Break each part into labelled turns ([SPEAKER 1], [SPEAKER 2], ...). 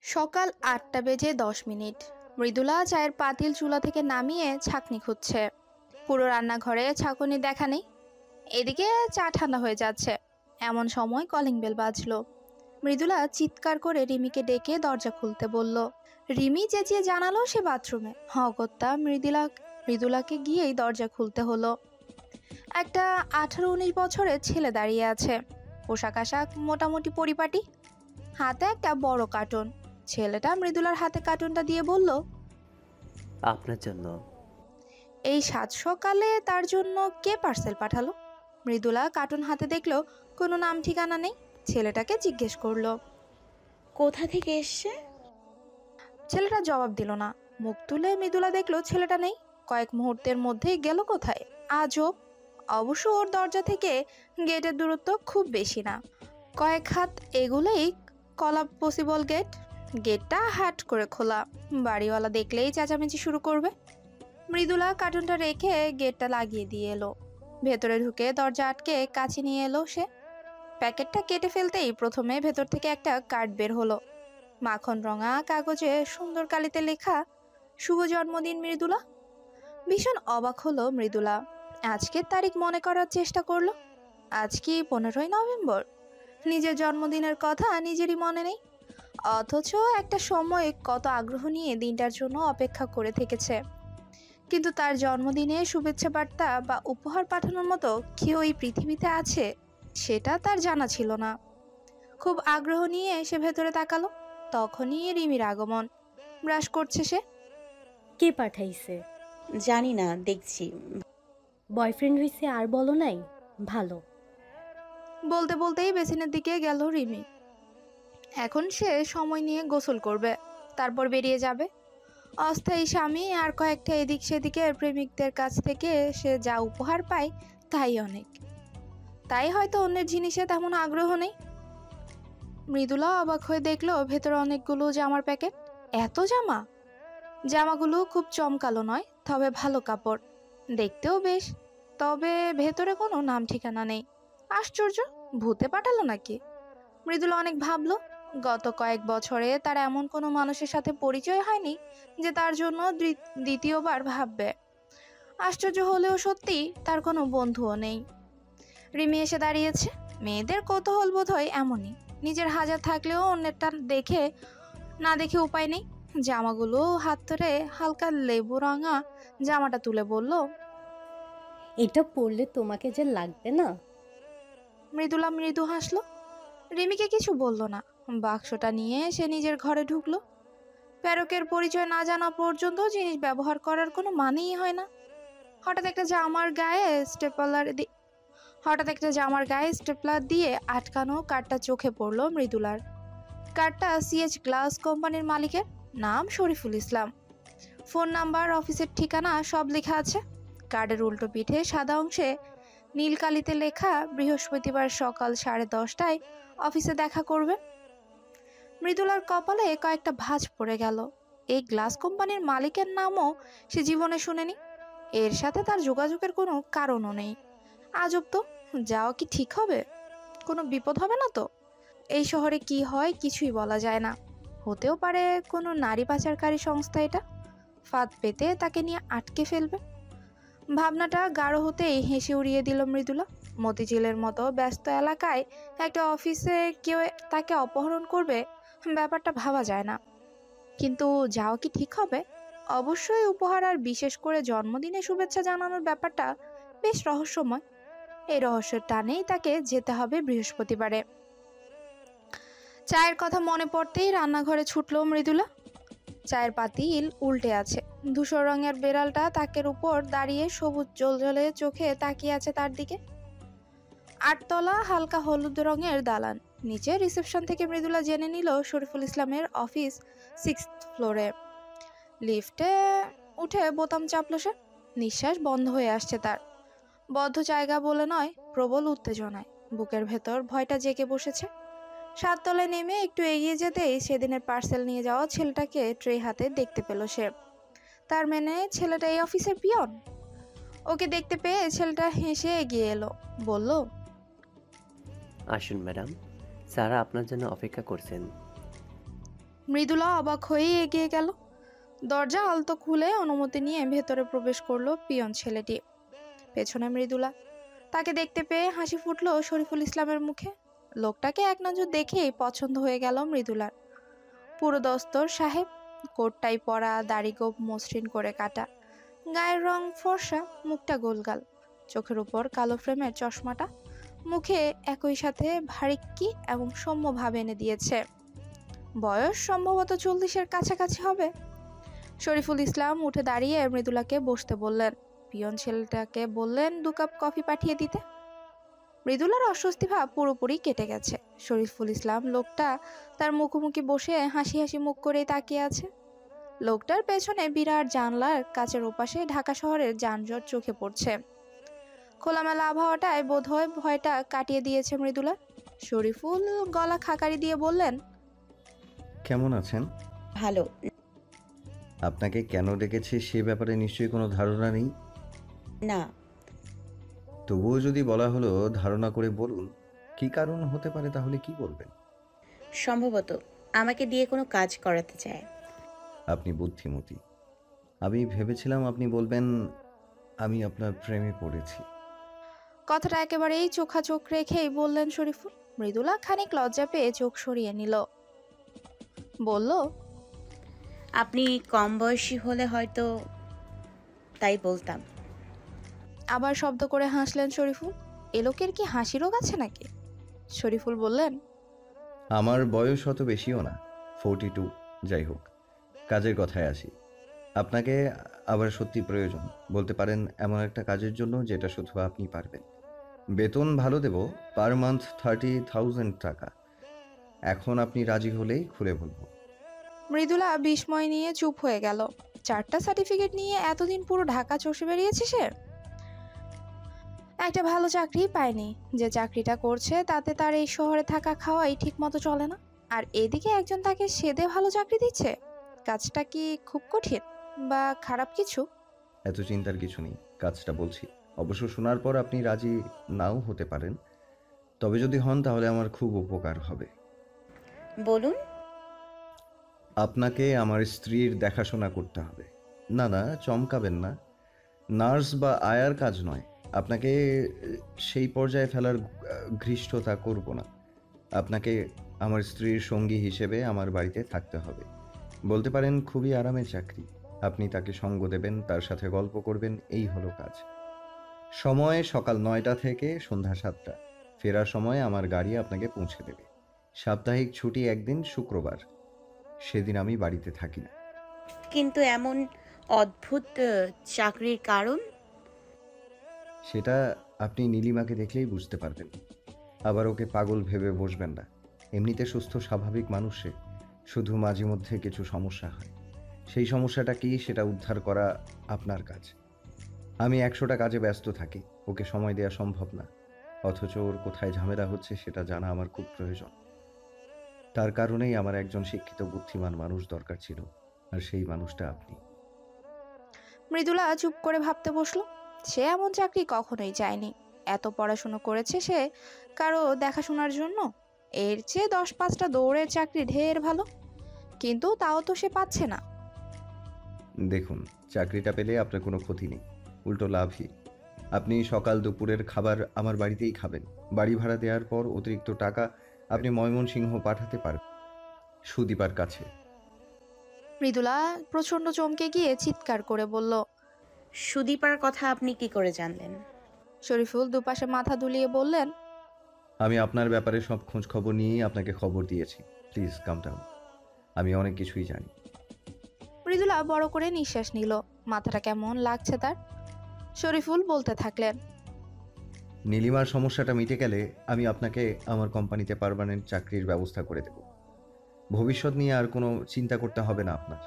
[SPEAKER 1] সকাল ৮টা বেজে ১০ মিনিট। মৃদুলা চায়ের পাতিল চুলা থেকে নামিয়ে ছাঁকনি খুঁজছে। পুরো রান্নাঘরে ছাঁকুনি দেখা নেই। এদিকে চা ঠান্ডা হয়ে যাচ্ছে। এমন সময় কলিং বেল বাজলো। মৃদুলা চিৎকার করে রিমিকে ডেকে দরজা খুলতে বলল। রিমি চেঁচিয়ে জানালো সে বাথরুমে। অগত্যা মৃদুলাকে গিয়েই দরজা খুলতে হলো। একটা ১৮-১৯ বছরের ছেলে দাঁড়িয়ে আছে। পোশাক আশাক মোটামুটি পরিপাটি, হাতে একটা বড় কার্টুন। ছেলেটা মৃদুলার হাতে কার্টুনটা দিয়ে বলল,
[SPEAKER 2] আপনার জন্য।
[SPEAKER 1] এই সাত সকালে তার জন্য কে পার্সেল পাঠালো? মৃদুলা কার্টুন হাতে দেখলো কোনো নাম ঠিকানা নেই। ছেলেটাকে জিজ্ঞেস করলো।
[SPEAKER 3] কোথা থেকে এসছে?
[SPEAKER 1] ছেলেটা জবাব দিল না। মুখ তুলে মৃদুলা দেখলো ছেলেটা নেই। কয়েক মুহূর্তের মধ্যেই গেল কোথায়? আজব। অবশ্য ওর দরজা থেকে গেটের দূরত্ব খুব বেশি না, কয়েক হাত এগুলোই কলা পসিবল গেট। গেটটা হাট করে খোলা, বাড়িওয়ালা দেখলেই চেঁচামেচি শুরু করবে। মৃদুলা কার্টুনটা রেখে গেটটা লাগিয়ে দিয়ে এলো। ভেতরে ঢুকে দরজা আটকে কাছে নিয়ে এলো সে। প্যাকেটটা কেটে ফেলতেই প্রথমে ভেতর থেকে একটা কার্ড বের হলো। মাখন রঙা কাগজে সুন্দর কালিতে লেখা, শুভ জন্মদিন মৃদুলা। ভীষণ অবাক হলো মৃদুলা। আজকের তারিখ মনে করার চেষ্টা করলো। আজ কি 15ই নভেম্বর? নিজের জন্মদিনের কথা নিজেরই মনে নেই। অথচ একটা সময় কত আগ্রহ নিয়ে দিনটার জন্য অপেক্ষা করে থেকেছে। কিন্তু তার জন্মদিনে শুভেচ্ছা বার্তা বা উপহার পাঠানোর মতো কেউ এই পৃথিবীতে আছে সেটা তার জানা ছিল না। খুব আগ্রহ নিয়ে সে ভেতরে তাকালো। তখনই রিমির আগমন। ব্রাশ করছে সে।
[SPEAKER 4] কে পাঠাইছে?
[SPEAKER 3] জানি না, দেখছি।
[SPEAKER 4] বয়ফ্রেন্ড হইছে আর বলো নাই? ভালো।
[SPEAKER 1] বলতে বলতেই বেসিনের দিকে গেল রিমি। এখন সে সময় নিয়ে গোসল করবে, তারপর বেরিয়ে যাবে। অস্থায়ী স্বামী আর কয়েকটা এদিক সেদিকে প্রেমিকদের কাছ থেকে সে যা উপহার পায় তাই অনেক। তাই হয়তো অন্যের জিনিসে তেমন আগ্রহ নেই। মৃদুলা অবাক হয়ে দেখলো ভেতরে অনেকগুলো জামার প্যাকেট। এত জামা! জামাগুলো খুব চমকালো নয়, তবে ভালো কাপড়, দেখতেও বেশ। তবে ভেতরে কোনো নাম ঠিকানা নেই। আশ্চর্য, ভূতে পাঠালো নাকি? মৃদুলা অনেক ভাবলো। গত কয়েক বছরে তার এমন কোনো মানুষের সাথে পরিচয় হয়নি যে তার জন্য দ্বিতীয়বার ভাববে। আশ্চর্য হলেও সত্যি, তার কোনো বন্ধুও নেই। রিমি এসে দাঁড়িয়েছে। মেয়েদের কৌতূহল বোধ হয় এমনই, নিজের হাজার থাকলেও অন্যেরটা দেখে না দেখে উপায় নেই। জামাগুলো হাত ধরে হালকা লেবু রাঙা জামাটা তুলে বলল,
[SPEAKER 4] এটা পরলে তোমাকে যে লাগবে না।
[SPEAKER 1] মৃদুলা মৃদু হাসলো। রিমিকে কিছু বলল না। বাক্সটা নিয়ে সে নিজের ঘরে ঢুকলো। প্যারকের পরিচয় না জানা পর্যন্ত জিনিস ব্যবহার করার কোনো মানেই হয় না। হঠাৎ একটা জামার গায়ে স্টেপলার দিয়ে আটকানো কার্ডটা চোখে পড়লো মৃদুলার। কার্ডটা সিএচ গ্লাস কোম্পানির মালিকের, নাম শরীফুল ইসলাম, ফোন নাম্বার, অফিসের ঠিকানা সব লেখা আছে। কার্ডের উল্টো পিঠে সাদা অংশে নীল কালিতে লেখা, বৃহস্পতিবার সকাল 10:30টায় অফিসে দেখা করবে। মৃদুলার কপালে কয়েকটা ভাঁজ পড়ে গেল। এই গ্লাস কোম্পানির মালিকের নামও সে জীবনে শুনেনি। এর সাথে তার যোগাযোগের কোনো কারণও নেই। আজব তো, যাওয়া কি ঠিক হবে? কোনো বিপদ হবে না তো? এই শহরে কি হয় কিছুই বলা যায় না। হতেও পারে কোনো নারী পাচারকারী সংস্থা এটা ফাঁদ পেতে তাকে নিয়ে আটকে ফেলবে। ভাবনাটা গাঢ় হতেই হেসে উড়িয়ে দিল মৃদুলা। মতিঝিলের মতো ব্যস্ত এলাকায় একটা অফিসে কেউ তাকে অপহরণ করবে, ব্যাপারটা ভাবা যায় না। কিন্তু যাওয়া কি ঠিক হবে? অবশ্যই উপহার আর বিশেষ করে জন্মদিনে শুভেচ্ছা জানানোর ব্যাপারটা বেশ রহস্যময়। এই রহস্যের টানেই তাকে যেতে হবে বৃহস্পতিবারে। চায়ের কথা মনে পড়তেই রান্নাঘরে ছুটল মৃদুলা। চায়ের পাতিল উল্টে আছে। ধূসর রঙের বেড়ালটা তাকের উপর দাঁড়িয়ে সবুজ জ্বলজ্বলে চোখে তাকিয়ে আছে তার দিকে। 8তলা হালকা হলুদ রঙের দালান। নিচে রিসেপশন থেকে মৃদুলা জেনে নিল শরীফুল ইসলামের অফিস 6th ফ্লোরে। লিফটে উঠে বোতাম চাপল সে। নিঃশ্বাস বন্ধ হয়ে আসছে তার। বদ্ধ জায়গা বলে নয়, প্রবল উত্তেজনায় বুকের ভেতর ভয়টা জেগে বসেছে। 7তলায় নেমে একটু এগিয়ে যেতেই সেদিনের পার্সেল নিয়ে যাওয়া ছেলেটাকে ট্রে হাতে দেখতে পেল সে। তার মানে ছেলেটা এই অফিসের পিয়ন। ওকে দেখতে পেয়ে ছেলেটা হেসে এগিয়ে এলো, বলল,
[SPEAKER 2] আসুন ম্যাডাম, স্যার আপনার জন্য অপেক্ষা করছেন।
[SPEAKER 1] মৃদুলা অবাক হয়ে এগিয়ে গেল। দরজা আলতো খুলে অনুমতি নিয়ে ভেতরে প্রবেশ করলো পিয়ন ছেলেটি। পেছনে মৃদুলা। তাকে দেখতে পেয়ে হাসি ফুটলো শরীফুল ইসলামের মুখে। লোকটাকে এক নজর দেখেই পছন্দ হয়ে গেল মৃদুলার। পুরো দস্তর সাহেব, কোটটাই পরা, দাড়ি গোঁফ মসৃণ করে কাটা, গায়ের রং ফর্সা, মুখটা গোলগাল, চোখের উপর কালো ফ্রেমের চশমাটা মুখে একই সাথে ভারিক্কি এবং সৌম্য ভাব এনে দিয়েছে। বয়স সম্ভবত 40-এর কাছাকাছি হবে। শরীফুল ইসলাম উঠে দাঁড়িয়ে মৃদুলাকে বসতে বললেন। পিয়ন ছেলেটাকে বললেন 2 কাপ কফি পাঠিয়ে দিতে। মৃদুলার অস্বস্তি ভাব পুরোপুরি কেটে গেছে। শরীফুল ইসলাম লোকটা তার মুখোমুখি বসে হাসি হাসি মুখ করেই তাকিয়ে আছে। লোকটার পেছনে বিরাট জানলার কাচের ওপাশে ঢাকা শহরের যানজট চোখে পড়ছে। খোলামেলা আবহাওয়াটায় বোধহয় ভয়টা কাটিয়ে দিয়েছে মৃদুলা। শরীফুল গলা খাকারি দিয়ে বললেন,
[SPEAKER 5] কেমন আছেন?
[SPEAKER 3] ভালো।
[SPEAKER 5] আপনাকে কেন ডেকেছি সে ব্যাপারে নিশ্চয়ই কোনো ধারণা নেই।
[SPEAKER 3] না।
[SPEAKER 5] তবুও যদি বলা হলো ধারণা করে বলুন কি কারণ হতে পারে, তাহলে কি বলবেন?
[SPEAKER 3] সম্ভবত আমাকে দিয়ে কোনো কাজ করাতে চায়।
[SPEAKER 5] আপনি বুদ্ধিমতী। আমি ভেবেছিলাম আপনি বলবেন আমি আপনার প্রেমে পড়েছি।
[SPEAKER 1] কথাটা একেবারেই চোখাচোখ রেখেই বললেন শরীফুল। মৃদুলা খানিক লজ্জা পেয়ে চোখ সরিয়ে নিল। বলল,
[SPEAKER 3] আপনি কম বয়সী হলে হয়তো তাই বলতাম।
[SPEAKER 1] আবার শব্দ করে হাসলেন শরীফুল। এ লোকের কি হাসি রোগ আছে নাকি? শরীফুল বললেন,
[SPEAKER 5] আমার বয়স অত বেশিও না, 42। যাই হোক, কাজের কথায় আসি। আপনাকে আবার সত্যি প্রয়োজন, বলতে পারেন এমন একটা কাজের জন্য যেটা শুধু আপনি পারবেন। বেতন ভালো দেব, পার মান্থ 30,000 টাকা। এখন আপনি রাজি হলেই খুলে বলবো।
[SPEAKER 1] মৃদুলা বিস্ময় নিয়ে চুপ হয়ে গেল। 4টা সার্টিফিকেট নিয়ে এতদিন পুরো ঢাকা চষে বেরিয়েছে সে। একটা ভালো চাকরি পায়নি। যে চাকরিটা করছে তাতে তার এই শহরে থাকা খাওয়াই ঠিক মতো চলে না। আর এদিকে একজন তাকে সেদে ভালো চাকরি দিচ্ছে। কাজটা কি খুব কঠিন বা খারাপ কিছু?
[SPEAKER 5] এত চিন্তার কিছু নেই, কাজটা বলছি। অবশ্য শোনার পর আপনি রাজি নাও হতে পারেন, তবে যদি হন তাহলে আমার খুব উপকার হবে।
[SPEAKER 3] বলুন।
[SPEAKER 5] আপনাকে আমার স্ত্রীর দেখাশোনা করতে হবে। না না, চমকাবেন না। নার্স বা আয়ার কাজ নয়। আপনাকে সেই পর্যায়ে ফেলার ঘৃষ্টতা করব না। আপনাকে আমার স্ত্রীর সঙ্গী হিসেবে আমার বাড়িতে থাকতে হবে। বলতে পারেন খুবই আরামের চাকরি। আপনি তাকে সঙ্গ দেবেন, তার সাথে গল্প করবেন, এই হলো কাজ। সময় সকাল 9টা থেকে সন্ধ্যা 7টা। ফেরার সময় আমার গাড়ি আপনাকে পৌঁছে দেবে। সাপ্তাহিক ছুটি একদিন শুক্রবার, সেদিন আমি বাড়িতে থাকি না।
[SPEAKER 3] কিন্তু এমন অদ্ভুত চাকরির কারণ?
[SPEAKER 5] সেটা আপনি নীলিমাকে দেখলেই বুঝতে পারবেন। আবার ওকে পাগল ভেবে বসবেন না। এমনিতে সুস্থ স্বাভাবিক মানুষ সে, শুধু মাঝে মধ্যে কিছু সমস্যা হয়। সেই সমস্যাটা কি সেটা উদ্ধার করা আপনার কাজ। আমি 100টা কাজে ব্যস্ত থাকি, ওকে সময় দেওয়া সম্ভব না। অথচ ওর কোথায় ঝামেলা হচ্ছে সেটা জানা আমার খুব প্রয়োজন। তার কারণেই আমার একজন শিক্ষিত বুদ্ধিমান মানুষ দরকার ছিল, আর সেই মানুষটা আপনি।
[SPEAKER 1] মৃদুলা চুপ করে ভাবতে বসলো। সে এমন চাকরি কখনোই চায়নি। এত পড়াশুনো করেছে সে কারো দেখাশোনার জন্য। এর চেয়ে 10-5টা দৌড়ের চাকরি ঢের ভালো। কিন্তু তাও তো সে পাচ্ছে না।
[SPEAKER 5] দেখুন, চাকরিটা পেলে আপনার কোনো ক্ষতি নেই, উল্টো লাভই। আপনি সকাল দুপুরের খাবার আমার বাড়িতেই খাবেন। বাড়ি ভাড়া দেওয়ার পর অতিরিক্ত টাকা আপনি ময়মনসিংহ পাঠাতে পারবেন সুদীপার কাছে।
[SPEAKER 1] মৃদুলা প্রচন্ড চমকে গিয়ে চিৎকার করে বলল।
[SPEAKER 3] সুদীপার কথা আপনি কি করে জানলেন?
[SPEAKER 1] শরীফুল দুপাশে মাথা দুলিয়ে বললেন,
[SPEAKER 5] আমি আপনার ব্যাপারে সব খোঁজ খবর নিয়েই আপনাকে খবর দিয়েছি। প্লিজ কাম ডাউন, আমি অনেক কিছুই জানি।
[SPEAKER 1] মৃদুলা বড় করে নিঃশ্বাস নিল। মাথাটা কেমন লাগছে তার। শরীফুল বলতে থাকলেন,
[SPEAKER 5] নীলিমার সমস্যাটা মিটে গেলে আমি আপনাকে আমার কোম্পানিতে পার্মানেন্ট চাকরির ব্যবস্থা করে দেব। ভবিষ্যৎ নিয়ে আর কোনো চিন্তা করতে হবে না আপনার।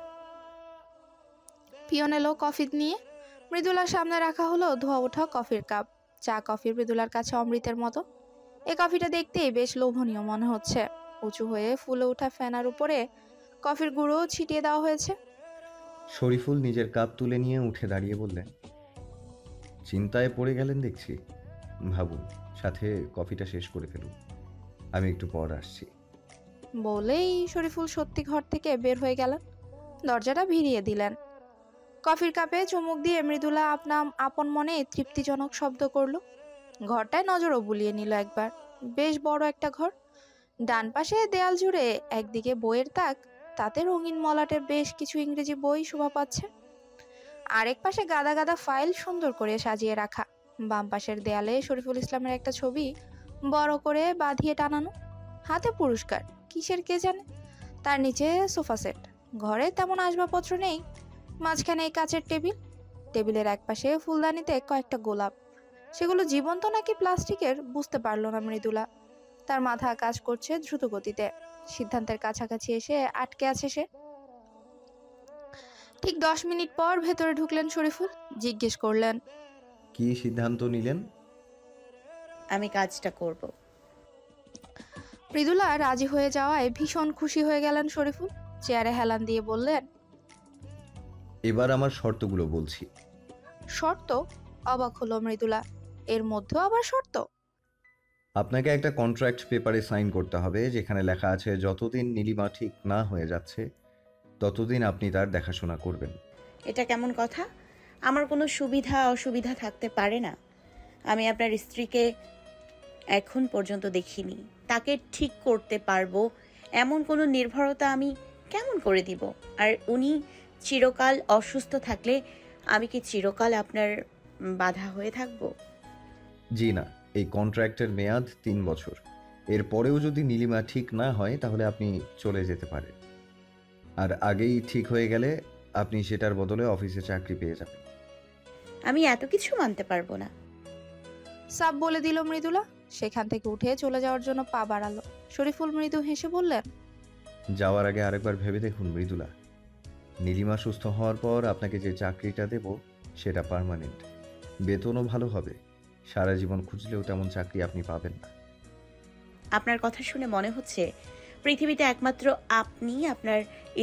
[SPEAKER 1] পিয়ন এলো কফি নিয়ে। মৃদুলার সামনে রাখা হলো ধোয়া ওঠা কফির কাপ। চা কফি মৃদুলার কাছে অমৃতের মতো। এই কফিটা দেখতেই বেশ লোভনীয় মনে হচ্ছে। উঁচু হয়ে ফুলে ওঠা ফেনার উপরে কফির গুঁড়ো ছিটিয়ে দেওয়া হয়েছে।
[SPEAKER 5] শরীফুল নিজের কাপ তুলে নিয়ে উঠে দাঁড়িয়ে বললেন, চিন্তায় পড়ে গেলেন দেখছি। ভাবুন, সাথে কফিটা শেষ করে ফেলুন, আমি একটু পর আসছি।
[SPEAKER 1] বলেই শরীফুল সত্যি ঘর থেকে বের হয়ে গেলেন। দরজাটা ভিড়িয়ে দিলেন। কফির কাপে চুমুক দিয়ে মৃদুলা আপন মনে তৃপ্তিজনক শব্দ করলো। ঘরটায় নজরও বুলিয়ে নিল একবার। বেশ বড় একটা ঘর। ডান পাশে দেয়াল জুড়ে একদিকে বইয়ের তাক, তাতে রঙিন মলাটের বেশ কিছু ইংরেজি বই শোভা পাচ্ছে। আরেক পাশে গাদা গাদা ফাইল সুন্দর করে সাজিয়ে রাখা। বাম পাশের দেয়ালে শরীফুল ইসলামের একটা ছবি বড় করে বাঁধিয়ে টানানো। হাতে পুরস্কার, কিসের কে জানে। তার নিচে সোফা সেট। ঘরে তেমন আসবাবপত্র নেই। মাঝখানে এই কাচের টেবিল। টেবিলের একপাশে ফুলদানিতে কয়েকটা গোলাপ। সেগুলো জীবন্ত নাকি প্লাস্টিকের বুঝতে পারল না মৃদুলা। তার মাথা কাজ করছে দ্রুত গতিতে। সিদ্ধান্তের কাছাকাছি এসে আটকে আছে সে। ঠিক 10 মিনিট পর ভেতরে ঢুকলেন শরীফুল। জিজ্ঞেস করলেন,
[SPEAKER 5] কি সিদ্ধান্ত নিলেন?
[SPEAKER 3] আমি কাজটা করব।
[SPEAKER 1] মৃদুলা রাজি হয়ে যাওয়ায় ভীষণ খুশি হয়ে গেলেন শরীফুল। চেয়ারে হেলান দিয়ে বললেন,
[SPEAKER 5] এবার আমার শর্তগুলো বলছি।
[SPEAKER 1] শর্ত? অবাক হলো মৃদুলা। এর মধ্যেও আবার শর্ত?
[SPEAKER 5] আপনাকে একটা কন্ট্রাক্ট পেপারে সাইন করতে হবে, যেখানে লেখা আছে যতদিন নীলিমা ঠিক না হয়ে যাচ্ছে ততদিন আপনি তার দেখাশোনা করবেন।
[SPEAKER 3] এটা কেমন কথা? আমার কোনো সুবিধা অসুবিধা থাকতে পারে না? আমি আপনার স্ত্রীকে এখন পর্যন্ত দেখিনি। তাকে ঠিক করতে পারবো এমন কোনো নির্ভরতা আমি কেমন করে দিব? আর উনি চিরকাল অসুস্থ থাকলে আমি কি চিরকাল আপনার বাধা হয়ে থাকবো?
[SPEAKER 5] জি না, এই কন্ট্রাক্টের মেয়াদ 3 বছর। এর পরেও যদি নীলিমা ঠিক না হয় তাহলে আপনি চলে যেতে পারেন। আর আগেই ঠিক হয়ে গেলে আপনি সেটার বদলে অফিসে চাকরি পেয়ে যাবেন।
[SPEAKER 3] আমি এত কিছু মানতে পারবো না।
[SPEAKER 1] সাব বলে দিল মৃদুলা। সেখান থেকে উঠে চলে যাওয়ার জন্য পা বাড়ালো। শরীফুল মৃদু হেসে বললেন,
[SPEAKER 5] যাওয়ার আগে আরেকবার ভেবে দেখুন মৃদুলা, নীলিমা সুস্থ হওয়ার পর আপনাকে যে চাকরিটা দেব সেটা পার্মানেন্ট, বেতনও ভালো হবে। সারা জীবন খুঁজলেও তেমন চাকরি আপনি পাবেন না।
[SPEAKER 3] আপনার কথা শুনে মনে হচ্ছে পৃথিবীতে একমাত্র আপনি আপনার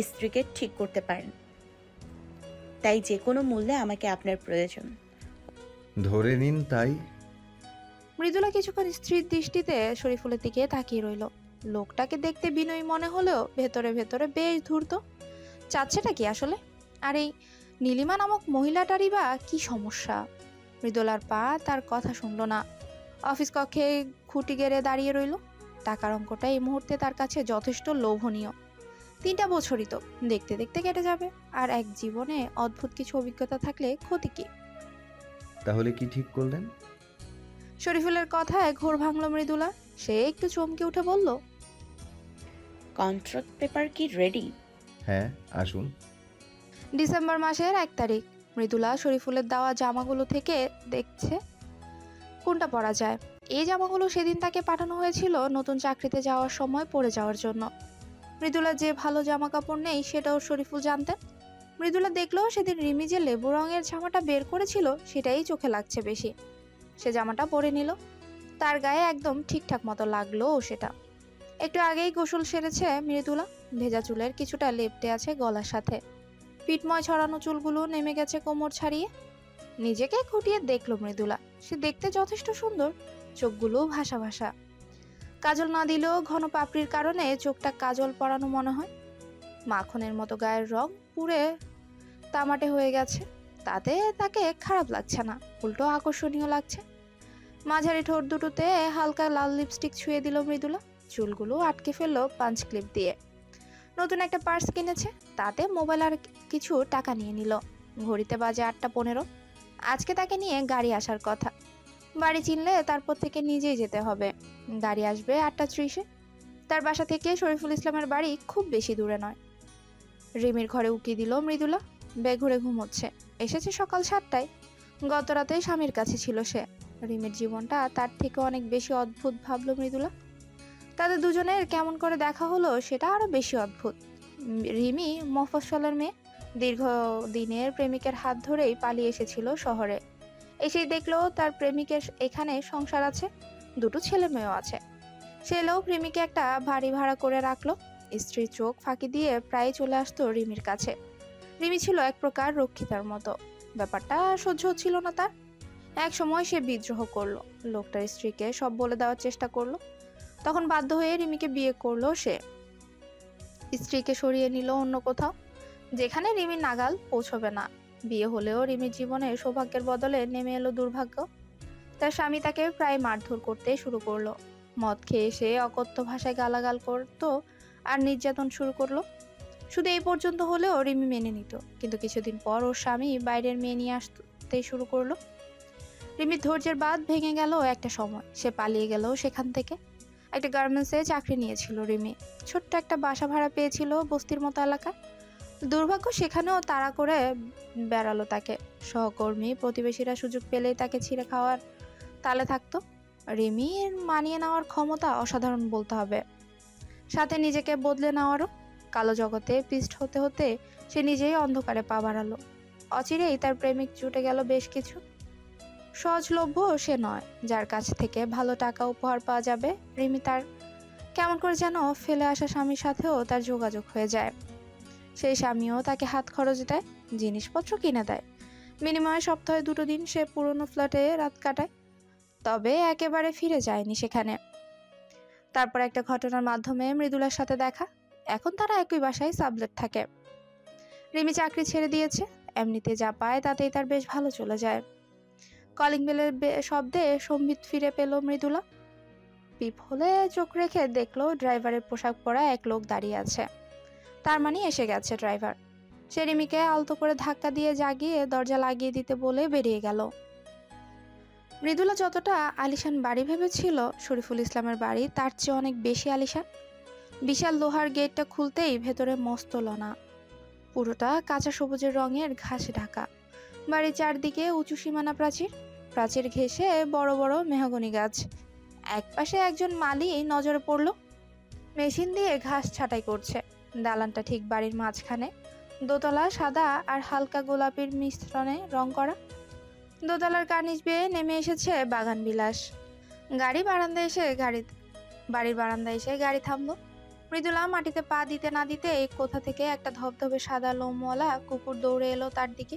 [SPEAKER 3] স্ত্রীকে ঠিক করতে পারেন। তাই যে কোনো মূল্যে আমাকে আপনার প্রয়োজন।
[SPEAKER 5] ধরে নিন তাই।
[SPEAKER 1] মৃদুলা কিছুক্ষণ স্থির দৃষ্টিতে শরীফুলের দিকে তাকিয়ে রইল। লোকটাকে দেখতে বিনয়ী মনে হলেও ভেতরে ভেতরে বেশ ধূর্ত। চাচ্ছেটা কি আসলে? আর এই নীলিমা নামক মহিলাটারই বা কি সমস্যা? মৃদুলার পা তার কথা শুনল না। অফিস কক্ষে খুঁটি গেড়ে দাঁড়িয়ে রইল। টাকার অঙ্কটা এই মুহূর্তে তার কাছে যথেষ্ট লোভনীয়। 3টা বছরই তো দেখতে দেখতে কেটে যাবে। আর এক জীবনে অদ্ভুত কিছু অভিজ্ঞতা থাকলে ক্ষতি কি?
[SPEAKER 5] তাহলে কি ঠিক করলেন?
[SPEAKER 1] শরীফুলের কথায় ঘোর ভাঙল মৃদুলা। সে একটু চমকে উঠে বলল,
[SPEAKER 3] কন্ট্রাক্ট পেপার কি রেডি?
[SPEAKER 5] হ্যাঁ, আসুন।
[SPEAKER 1] ডিসেম্বর মাসের 1 তারিখ। মৃদুলা শরীফুলের দেওয়া জামাগুলো থেকে দেখছে কোনটা পরা যায়। এই জামাগুলো সেদিন তাকে পাঠানো হয়েছিল নতুন চাকরিতে যাওয়ার সময় পরে যাওয়ার জন্য। মৃদুলা যে ভালো জামা কাপড় নেই সেটাও শরীফুল জানতেন। মৃদুলা দেখলো সেদিন রিমি যে লেবু রঙের জামাটা বের করেছিল সেটাই চোখে লাগছে বেশি। সে জামাটা পরে নিল। তার গায়ে একদম ঠিকঠাক মতো লাগলো সেটা। একটু আগেই গোসল সেরেছে মৃদুলা। ভেজা চুলের কিছুটা লেপ্টে আছে গলার সাথে। পিঠময় ছড়ানো চুলগুলো নেমে গেছে কোমর ছাড়িয়ে। নিজেকে খুঁটিয়ে দেখলো মৃদুলা। সে দেখতে যথেষ্ট সুন্দর। চোখগুলো ভাসা ভাসা। কাজল না দিলেও ঘন পাপড়ির কারণে চোখটা কাজল পরানো মনে হয়। মাখনের মতো গায়ের রং পুরে তামাটে হয়ে গেছে। তাতে তাকে খারাপ লাগছে না, উল্টো আকর্ষণীয় লাগছে। মাঝারি ঠোঁট দুটোতে হালকা লাল লিপস্টিক ছুঁয়ে দিল মৃদুলা। চুলগুলো আটকে ফেললো পাঞ্চ ক্লিপ দিয়ে। নতুন একটা পার্স কিনেছে, তাতে মোবাইল আর কিছু টাকা নিয়ে নিল। ঘড়িতে বাজে 8টা 15। আজকে তাকে নিয়ে গাড়ি আসার কথা। বাড়ি চিনলে তারপর থেকে নিজেই যেতে হবে। গাড়ি আসবে 8টা 30-এ। তার বাসা থেকে শরীফুল ইসলামের বাড়ি খুব বেশি দূরে নয়। রিমির ঘরে উকি দিল মৃদুলা। বেঘুরে ঘুমোচ্ছে। এসেছে সকাল 7টায়। গত রাতে স্বামীর কাছে ছিল সে। রিমির জীবনটা তার থেকে অনেক বেশি অদ্ভুত ভাবল মৃদুলা। তাদের দুজনের কেমন করে দেখা হলো সেটা আরো বেশি অদ্ভুত। রিমি মফস্বলের মেয়ে। দীর্ঘদিনের প্রেমিকের হাত ধরেই পালিয়ে এসেছিল শহরে। এসেই দেখলো তার প্রেমিকের এখানে সংসার আছে, 2টো ছেলে মেয়েও আছে। সে লোক রিমিকে একটা বাড়ি ভাড়া করে রাখলো। স্ত্রীর চোখ ফাঁকি দিয়ে প্রায় চলে আসতো রিমির কাছে। রিমি ছিল এক প্রকার রক্ষিতার মতো। ব্যাপারটা সহ্য হচ্ছিল না তার। এক সময় সে বিদ্রোহ করলো। লোকটার স্ত্রীকে সব বলে দেওয়ার চেষ্টা করলো। তখন বাধ্য হয়ে রিমিকে বিয়ে করলো সে। স্ত্রীকে সরিয়ে নিল অন্য কোথাও, যেখানে রিমির নাগাল পৌঁছবে না। বিয়ে হলেও রিমির জীবনে সৌভাগ্যের বদলে নেমে এলো দুর্ভাগ্য। তার স্বামী তাকে প্রায় মারধর করতে শুরু করলো। মদ খেয়ে এসে অকথ্য ভাষায় গালাগাল করতো আর নির্যাতন শুরু করলো। শুধু এই পর্যন্ত হলেও রিমি মেনে নিত, কিন্তু কিছুদিন পর ওর স্বামী বাইরের মেয়ে নিয়ে আসতে শুরু করলো। রিমির ধৈর্যের বাঁধ ভেঙে গেল একটা সময়। সে পালিয়ে গেল সেখান থেকে। একটা গার্মেন্টসে চাকরি নিয়েছিল রিমি। ছোট্ট একটা বাসা ভাড়া পেয়েছিল বস্তির মতো এলাকায়। দুর্ভাগ্য সেখানেও তাড়া করে বেড়ালো তাকে। সহকর্মী প্রতিবেশীরা সুযোগ পেলেই তাকে ছিঁড়ে খাওয়ার তালে থাকতো। রিমির মানিয়ে নেওয়ার ক্ষমতা অসাধারণ বলতে হবে, সাথে নিজেকে বদলে নেওয়ারও। কালো জগতে পিষ্ট হতে হতে সে নিজেই অন্ধকারে পা বাড়ালো। অচিরেই তার প্রেমিক জুটে গেল বেশ কিছু। সহজলভ্য সে নয়, যার কাছ থেকে ভালো টাকা উপহার পাওয়া যাবে। রিমি তার কেমন করে যেন ফেলে আসা স্বামীর সাথেও তার যোগাযোগ হয়ে যায়। সেই স্বামীও তাকে হাত খরচ দেয়, জিনিসপত্র কিনে দেয়। বিনিময়ে সপ্তাহে 2 দিন সে পুরনো ফ্ল্যাটে রাত কাটায়, তবে একেবারে ফিরে যায়নি সেখানে। তারপর একটা ঘটনার মাধ্যমে মৃদুলার সাথে দেখা। এখন তারা একই বাসায় সাবলেট থাকে। রিমি চাকরি ছেড়ে দিয়েছে। এমনিতে যা পায় তাতেই তার বেশ ভালো চলে যায়। কলিং বেলের শব্দে সম্বিত ফিরে পেল মৃদুলা। পিপ হলে চোখ রেখে দেখলো ড্রাইভারের পোশাক পরা এক লোক দাঁড়িয়ে আছে। তার মানে এসে গেছে ড্রাইভার। সে রিমিকে আলতো করে ধাক্কা দিয়ে জাগিয়ে দরজা লাগিয়ে দিতে বলে বেরিয়ে গেল। মৃদুলা যতটা আলিশান বাড়ি ভেবেছিল শরীফুল ইসলামের বাড়ি তার চেয়ে অনেক বেশি আলিশান। বিশাল লোহার গেটটা খুলতেই ভেতরে মস্ত লনা, পুরোটা কাঁচা সবুজের রঙের ঘাসে ঢাকা। বাড়ির চারদিকে উঁচু সীমানা প্রাচীর, প্রাচীর ঘেঁষে বড় বড় মেহগনি গাছ। একপাশে একজন মালি নজরে পড়ল, মেশিন দিয়ে ঘাস ছাঁটাই করছে। দালানটা ঠিক বাড়ির মাঝখানে, দোতলা সাদা আর হালকা গোলাপির মিশ্রণে রং করা। দোতলার কার্নিশ বেয়ে নেমে এসেছে বাগান বিলাস। বাড়ির বারান্দায় এসে গাড়ি থামলো। মৃদুলা মাটিতে পা দিতে না দিতে কোথা থেকে একটা ধবধবে সাদা লোমওয়ালা কুকুর দৌড়ে এলো তার দিকে।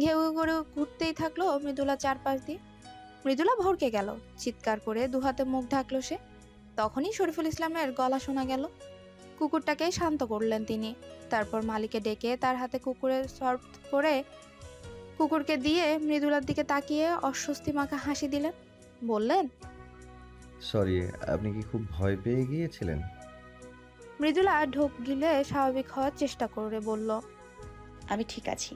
[SPEAKER 1] ঘেউ ঘেউ করে ঘুরতেই থাকলো মৃদুলা চারপাশ দিয়ে। মৃদুলা ভড়কে গেল, চিৎকার করে দুহাতে মুখ ঢাকলো সে। তখনই শরীফুল ইসলামের গলা শোনা গেল। কুকুরটাকে শান্ত করলেন তিনি। তারপর মালিকে ডেকে তার হাতে কুকুরের সার্ভ করে কুকুরকে দিয়ে মৃদুলার দিকে তাকিয়ে অস্বস্তি মাখা হাসি দিলেন। বললেন,
[SPEAKER 5] সরি, আপনি কি খুব ভয় পেয়ে গিয়েছিলেন?
[SPEAKER 1] মৃদুলা ঢোক গিলে স্বাভাবিক হওয়ার চেষ্টা করে বলল,
[SPEAKER 3] আমি ঠিক আছি।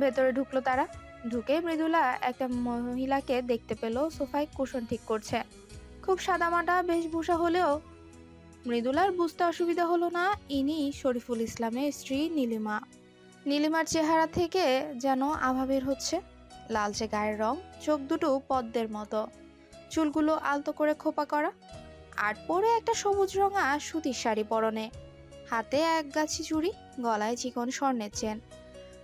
[SPEAKER 1] ভেতরে ঢুকলো তারা। ঢুকে মৃদুলা একটা মহিলাকে দেখতে পেল সোফায় কুশন ঠিক করছে। খুব সাদামাটা বেশভূষা হলেও মৃদুলার বুঝতে অসুবিধা হলো না ইনি শরীফুল ইসলামের স্ত্রী নীলিমা। নীলিমার চেহারা থেকে যেন আভা বের হচ্ছে। লালচে গায়ের রং, চোখ দুটো পদ্মের মতো, চুলগুলো আলতো করে খোপা করা, আর পরে একটা সবুজ রঙা সুতির শাড়ি পরনে, হাতে এক গাছি চুড়ি, গলায় চিকন স্বর্ণের চেন,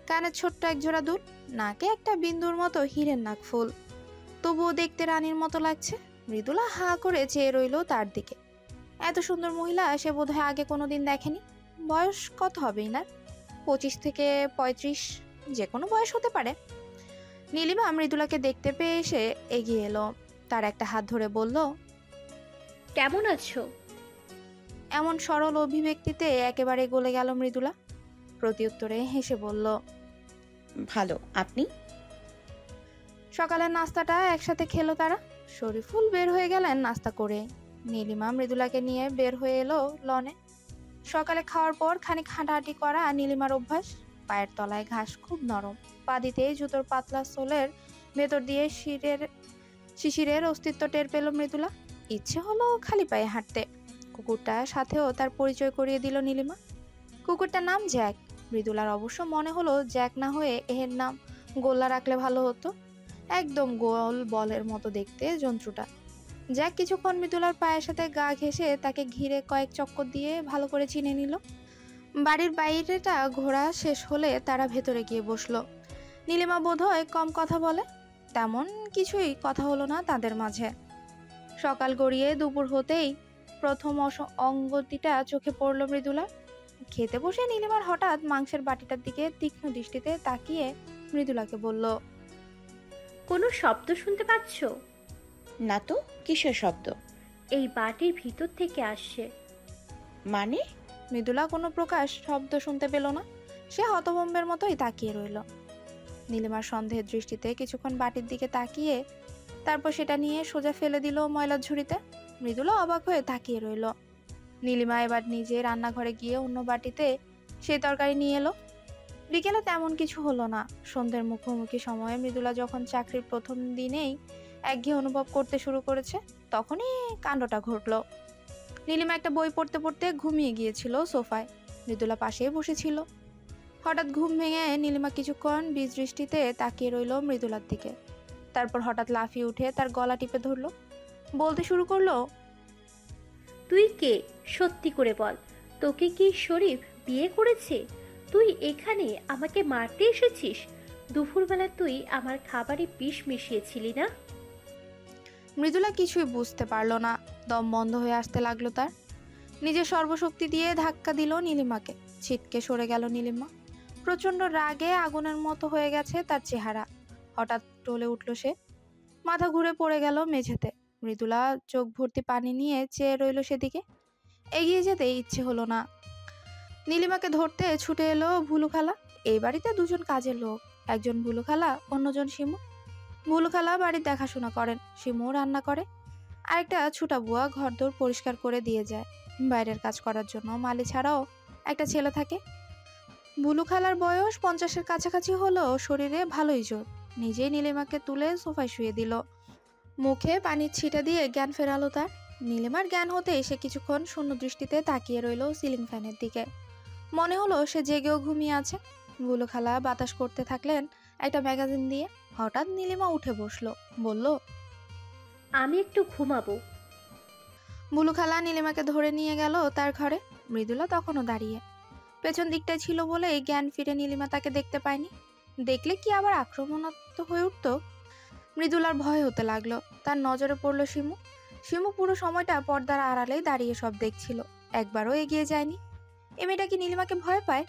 [SPEAKER 1] কানে ছোট্ট এক জোড়া দুল, নাকে একটা বিন্দুর মতো হীরের নাক ফুল। তবুও দেখতে রানীর মতো লাগছে। মৃদুলা হা করে চেয়ে রইল তার দিকে। এত সুন্দর মহিলা সে বোধহয় আগে কোনোদিন দেখেনি। বয়স কত হবে না? 25 থেকে 35, যে কোনো বয়স হতে পারে। নীলিমা মৃদুলাকে দেখতে পেয়ে এসে এগিয়ে এলো। তার একটা হাত ধরে বলল,
[SPEAKER 6] কেমন আছো?
[SPEAKER 1] এমন সরল অভিব্যক্তিতে একেবারে গলে গেল মৃদুলা। প্রত্যুত্তরে হেসে বলল,
[SPEAKER 3] ভালো, আপনি?
[SPEAKER 1] সকালের নাস্তাটা একসাথে খেলো তারা। শরীফুল বের হয়ে গেলেন নাস্তা করে। নীলিমা মৃদুলাকে নিয়ে বের হয়ে এলো লনে। সকালে খাওয়ার পর খানিক হাঁটাহাঁটি করা নীলিমার অভ্যাস। পায়ের তলায় ঘাস খুব নরম। পা দিতে জুতোর পাতলা সোলের ভেতর দিয়ে শিশিরের অস্তিত্ব টের পেল মৃদুলা। ইচ্ছে হলো খালি পায়ে হাঁটতে। কুকুরটার সাথেও তার পরিচয় করিয়ে দিল নীলিমা। কুকুরটার নাম জ্যাক। মৃদুলার অবশ্য মনে হলো জ্যাক না হয়ে এর নাম গোল্লা রাখলে ভালো হতো। একদম গোল বলের মতো দেখতে জন্তুটা। জ্যাক কিছুক্ষণ মৃদুলার পায়ের সাথে গা ঘেঁষে তাকে ঘিরে কয়েক চক্কর দিয়ে ভালো করে চিনে নিল। বাড়ির বাইরেটা ঘোরা শেষ হলে তারা ভেতরে গিয়ে বসলো। নীলিমা বোধহয় কম কথা বলে, তেমন কিছুই কথা হলো না তাদের মাঝে। সকাল গড়িয়ে দুপুর হতেই প্রথম অঙ্গটিটা চোখে পড়ল মৃদুলা। খেতে বসে নীলিমার হঠাৎ মাংসের বাটিটার দিকে তীক্ষ্ণ দৃষ্টিতে তাকিয়ে মৃদুলাকে বলল,
[SPEAKER 6] কোনো শব্দ শুনতে পাচ্ছ?
[SPEAKER 3] না তো, কিসের শব্দ?
[SPEAKER 6] এই বাটির ভিতর থেকে আসছে।
[SPEAKER 3] মানে?
[SPEAKER 1] মৃদুলা কোনো প্রকাশ শব্দ শুনতে পেল না। সে হতভম্বের মতোই তাকিয়ে রইল। নীলিমার সন্দেহের দৃষ্টিতে কিছুক্ষণ বাটির দিকে তাকিয়ে তারপর সেটা নিয়ে সোজা ফেলে দিল ময়লার ঝুড়িতে। মৃদুলা অবাক হয়ে তাকিয়ে রইল। নীলিমা এবার নিজে রান্নাঘরে গিয়ে অন্য বাটিতে সেই তরকারি নিয়ে এলো। বিকেলে তেমন কিছু হলো না। সন্ধ্যের মুখোমুখি সময়ে মৃদুলা যখন চাকরির প্রথম দিনেই একঘেয়ে অনুভব করতে শুরু করেছে, তখনই কাণ্ডটা ঘটল। নীলিমা একটা বই পড়তে পড়তে ঘুমিয়ে গিয়েছিল সোফায়। মৃদুলা পাশেই বসেছিল। হঠাৎ ঘুম ভেঙে নীলিমা কিছুক্ষণ দৃষ্টিতে তাকিয়ে রইল মৃদুলার দিকে। তারপর হঠাৎ লাফিয়ে উঠে তার গলা টিপে ধরল। বলতে শুরু করলো,
[SPEAKER 6] তুই কে? সত্যি করে বল, তোকে কি শরীফ বিয়ে করেছে? তুই এখানে আমাকে মারতে এসেছিস? দুপুরবেলা তুই আমার খাবারে বিষ মিশিয়েছিলি না?
[SPEAKER 1] মৃদুলা কিছুই বুঝতে পারল না। দম বন্ধ হয়ে আসতে লাগলো তার। নিজের সর্বশক্তি দিয়ে ধাক্কা দিল নীলিমাকে। ছিটকে সরে গেল নীলিমা। প্রচন্ড রাগে আগুনের মতো হয়ে গেছে তার চেহারা। হঠাৎ টলে উঠল সে। মাথা ঘুরে পড়ে গেল মেঝেতে। মৃদুলা চোখ ভর্তি পানি নিয়ে চেয়ে রইল সেদিকে। এগিয়ে যেতে ইচ্ছে হলো না। নীলিমাকে ধরতে ছুটে এলো ভুলু খালা। এই বাড়িতে দুজন কাজের লোক, একজন ভুলু খালা, অন্যজন শিমু। ভুলু খালা বাড়ির দেখাশোনা করেন, শিমু রান্না করে। আরেকটা ছুটা বুয়া ঘরদোর পরিষ্কার করে দিয়ে যায়। বাইরের কাজ করার জন্য মালি ছাড়াও একটা ছেলে থাকে। ভুলু খালার বয়স 50-এর কাছাকাছি হলেও শরীরে ভালোই জোর। নিজেই নীলিমাকে তুলে সোফায় শুয়ে দিল। মুখে পানির ছিটা দিয়ে জ্ঞান ফেরালো তার। নীলিমার জ্ঞান হতে এসে কিছুক্ষণ শূন্য দৃষ্টিতে তাকিয়ে রইল সিলিং ফ্যানের দিকে। মনে হলো সে জেগেও ঘুমিয়ে আছে। ভুলু খালা বাতাস করতে থাকলেন একটা ম্যাগাজিন দিয়ে। হঠাৎ নীলিমা উঠে বসলো, বলল,
[SPEAKER 6] আমি একটু ঘুমাবো।
[SPEAKER 1] ভুলু খালা নীলিমাকে ধরে নিয়ে গেল তার ঘরে। মৃদুলা তখনও দাঁড়িয়ে। পেছন দিকটায় ছিল বলে জ্ঞান ফিরে নীলিমা তাকে দেখতে পায়নি। দেখলে কি আবার আক্রমণাত্মক হয়ে উঠত? মৃদুলার ভয় হতে লাগলো। তার নজরে পড়লো শিমু। শিমু পুরো সময়টা পর্দার আড়ালেই দাঁড়িয়ে সব দেখছিল। একবারও এগিয়ে যায়নি। এ মেয়েটা কি নীলিমাকে ভয় পায়,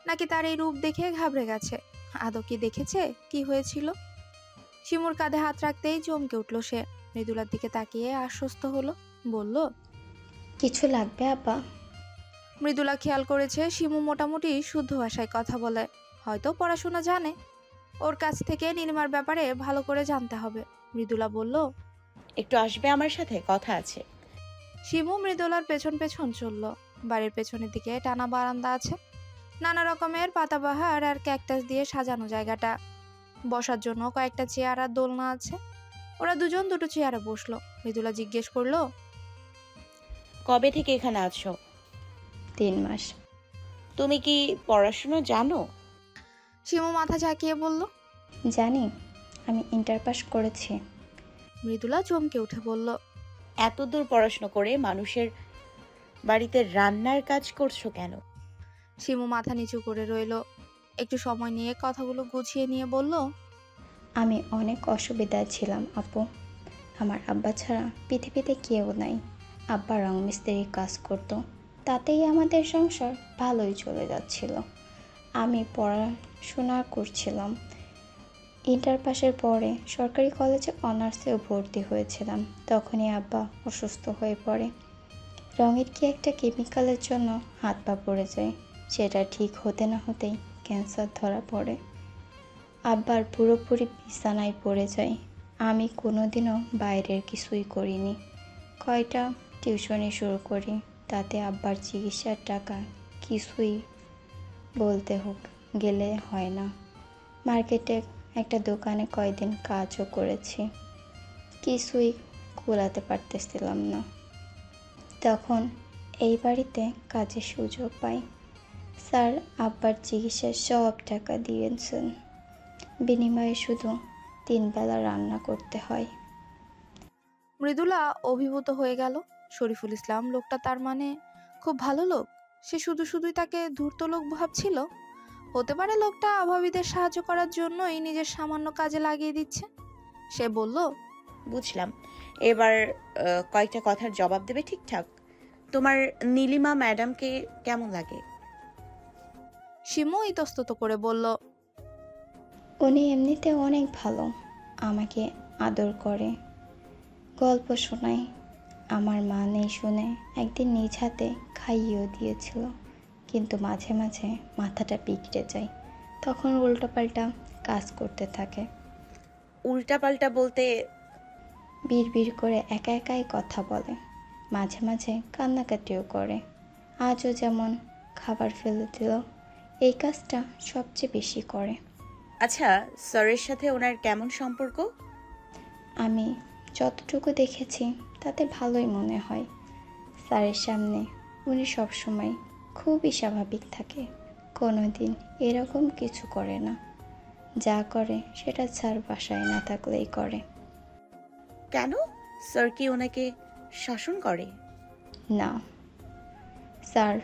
[SPEAKER 1] নাকি তার এই রূপ দেখে ঘাবড়ে গেছে? আদৌ কি দেখেছে কি হয়েছিল? শিমুর কাঁধে হাত রাখতেই চমকে উঠল সে। মৃদুলার দিকে তাকিয়ে আশ্বস্ত হলো, বলল,
[SPEAKER 7] কিছু লাগবে আপা?
[SPEAKER 1] মৃদুলা খেয়াল করেছে শিমু মোটামুটি শুদ্ধ ভাষায় কথা বলে। হয়তো পড়াশোনা জানে। ওর কাছ থেকে নীলিমার ব্যাপারে ভালো করে জানতে হবে। মৃদুলা বলল,
[SPEAKER 3] একটু আসবে আমার সাথে, কথা আছে।
[SPEAKER 1] শিমু মৃদুলার পেছন পেছন চলল। বাড়ির পেছনের দিকে টানা বারান্দা আছে। নানা রকমের পাতাবাহার আর ক্যাকটাস দিয়ে সাজানো জায়গাটা। বসার জন্য কয়েকটা চেয়ার আর দোলনা আছে। ওরা দুজন দুটো চেয়ারে বসলো। মৃদুলা জিজ্ঞেস করলো,
[SPEAKER 3] কবে থেকে এখানে আছো?
[SPEAKER 7] 3 মাস।
[SPEAKER 3] তুমি কি পড়াশোনা জানো?
[SPEAKER 1] শিমু মাথা ঝাঁকিয়ে বলল,
[SPEAKER 7] জানি, আমি ইন্টার পাস করেছি।
[SPEAKER 1] মৃদুলা চমকে উঠে বলল,
[SPEAKER 3] এত দূর পড়াশোনা করে মানুষের বাড়িতে রান্নার কাজ করছো কেন?
[SPEAKER 1] শিমু মাথা নিচু করে রইল। একটু সময় নিয়ে কথাগুলো গুছিয়ে নিয়ে বলল,
[SPEAKER 7] আমি অনেক অসুবিধায় ছিলাম আপু। আমার আব্বা ছাড়া পৃথিবীতে কেউ নাই। আব্বা রং মিস্ত্রির কাজ করতো, তাতেই আমাদের সংসার ভালোই চলে যাচ্ছিল। আমি পড়াশোনা করছিলাম। ইন্টার পাসের পরে সরকারি কলেজে অনার্সেও ভর্তি হয়েছিলাম। তখনই আব্বা অসুস্থ হয়ে পড়ে। রঙের কি একটা কেমিক্যালের জন্য হাত পা পড়ে যায়। সেটা ঠিক হতে না হতেই ক্যান্সার ধরা পড়ে। আব্বার পুরোপুরি বিছানায় পড়ে যায়। আমি কোনোদিনও বাইরের কিছুই করিনি। কয়টা টিউশনি শুরু করি, তাতে আব্বার চিকিৎসার টাকা কিছুই বলতে হোক গেলে হয় না। মার্কেটে একটা দোকানে কয়দিন কাজও করেছি, কিছুই কুলাতে পারতেছিলাম না। তখন এই বাড়িতে কাজের সুযোগ পাই। স্যার আব্বার চিকিৎসার সব টাকা দিয়েছেন। বিনিময়ে শুধু 3 বেলা রান্না করতে হয়।
[SPEAKER 1] মৃদুলা অভিভূত হয়ে গেল। শরীফুল ইসলাম লোকটা তার মানে খুব ভালো লোক? সে শুধুই তাকে ধূর্ত লোক ভাবছিল? হতে পারে লোকটা অভাবীদের সাহায্য করার জন্যই নিজের সামান্য কাজে লাগিয়ে দিচ্ছে। সে বলল,
[SPEAKER 3] বুঝলাম। এবার কয়েকটা কথার জবাব দেবে ঠিকঠাক। তোমার নীলিমা ম্যাডামকে কেমন লাগে?
[SPEAKER 1] শিমু ইতস্তত করে বলল,
[SPEAKER 7] উনি এমনিতে অনেক ভালো। আমাকে আদর করে, গল্প শোনায়। আমার মা নেই শুনে একদিন নিজ হাতে খাইয়েও দিয়েছিল। কিন্তু মাঝে মাঝে মাথাটা বিগড়ে যায়, তখন উল্টোপাল্টা কাজ করতে থাকে।
[SPEAKER 3] উল্টাপাল্টা বলতে?
[SPEAKER 7] বিড়বিড় করে একা একাই কথা বলে, মাঝে মাঝে কান্নাকাটিও করে। আজও যেমন খাবার ফেলে দিল, এই কাজটা সবচেয়ে বেশি করে।
[SPEAKER 3] আচ্ছা, স্যারের সাথে ওনার কেমন সম্পর্ক?
[SPEAKER 7] আমি যতটুকু দেখেছি তাতে ভালোই মনে হয়। স্যারের সামনে উনি সবসময় খুবই স্বাভাবিক থাকে, কোনো দিন এরকম কিছু করে না। যা করে সেটা স্যার বাসায় না থাকলেই করে।
[SPEAKER 3] কেন? স্যার কি ওনাকে শাসন করে?
[SPEAKER 7] না, স্যার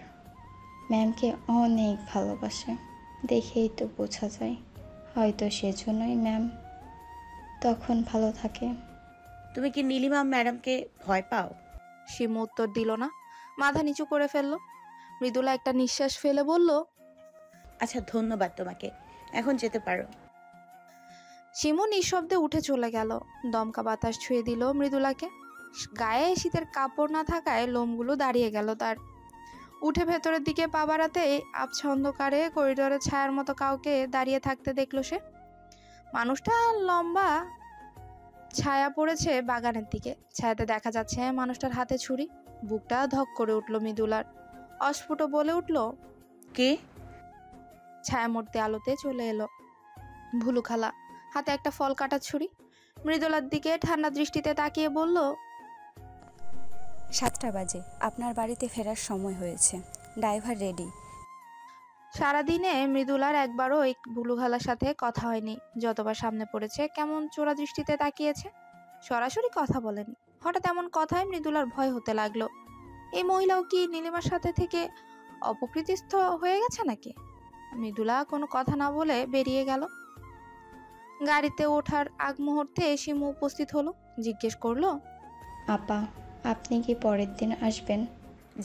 [SPEAKER 7] ম্যামকে অনেক ভালোবাসে, দেখেই তো বোঝা যায়। হয়তো সেজন্যই ম্যাম তখন ভালো থাকে।
[SPEAKER 3] তুমি কি নীলিমা ম্যাডামকে ভয় পাও?
[SPEAKER 1] শিমু উত্তর দিল না, মাথা নিচু করে ফেলল। মৃদুলা একটা নিঃশ্বাস ফেলে বলল,
[SPEAKER 3] আচ্ছা, ধন্যবাদ তোমাকে, এখন যেতে পারো।
[SPEAKER 1] শিমু নিঃশব্দে উঠে চলে গেল। দমকা বাতাস ছুঁয়ে দিল মৃদুলাকে। গায়ে শীতের কাপড় না থাকায় লোমগুলো দাঁড়িয়ে গেল তার। উঠে ভেতরের দিকে পা বাড়াতেই আবছা অন্ধকারে করিডোরে ছায়ার মতো কাউকে দাঁড়িয়ে থাকতে দেখল সে। মানুষটা লম্বা, ছায়া পড়েছে বাগানের দিকে। ছায়াতে দেখা যাচ্ছে মানুষটার হাতে ছুরি। বুকটা ধক করে উঠল মৃদুলার। অস্ফুট বলে উঠল,
[SPEAKER 3] কে?
[SPEAKER 1] ছায়ামূর্তি আলোতে চলে এলো ভুলু খালা, হাতে একটা ফল কাটার ছুরি। মৃদুলার দিকে ঠান্ডা দৃষ্টিতে তাকিয়ে বলল,
[SPEAKER 8] 7টা বাজে, আপনার বাড়িতে ফেরার সময় হয়েছে, ড্রাইভার রেডি।
[SPEAKER 1] সারাদিনে মৃদুলার একবারও এই ভুলু খালার সাথে কথা হয়নি। যতবার সামনে পড়েছে কেমন চোরা দৃষ্টিতে তাকিয়েছে, সরাসরি কথা বলেনি। হঠাৎ এমন কথায় মৃদুলার ভয় হতে লাগলো। এই মহিলাও কি নীলিমার সাথে থেকে অপকৃতিস্থ হয়ে গেছে নাকি? মৃদুলা কোনো কথা না বলে বেরিয়ে গেল। গাড়িতে ওঠার আগ মুহূর্তে শিমু উপস্থিত হলো। জিজ্ঞেস করলো,
[SPEAKER 7] আপা, আপনি কি পরের দিন আসবেন?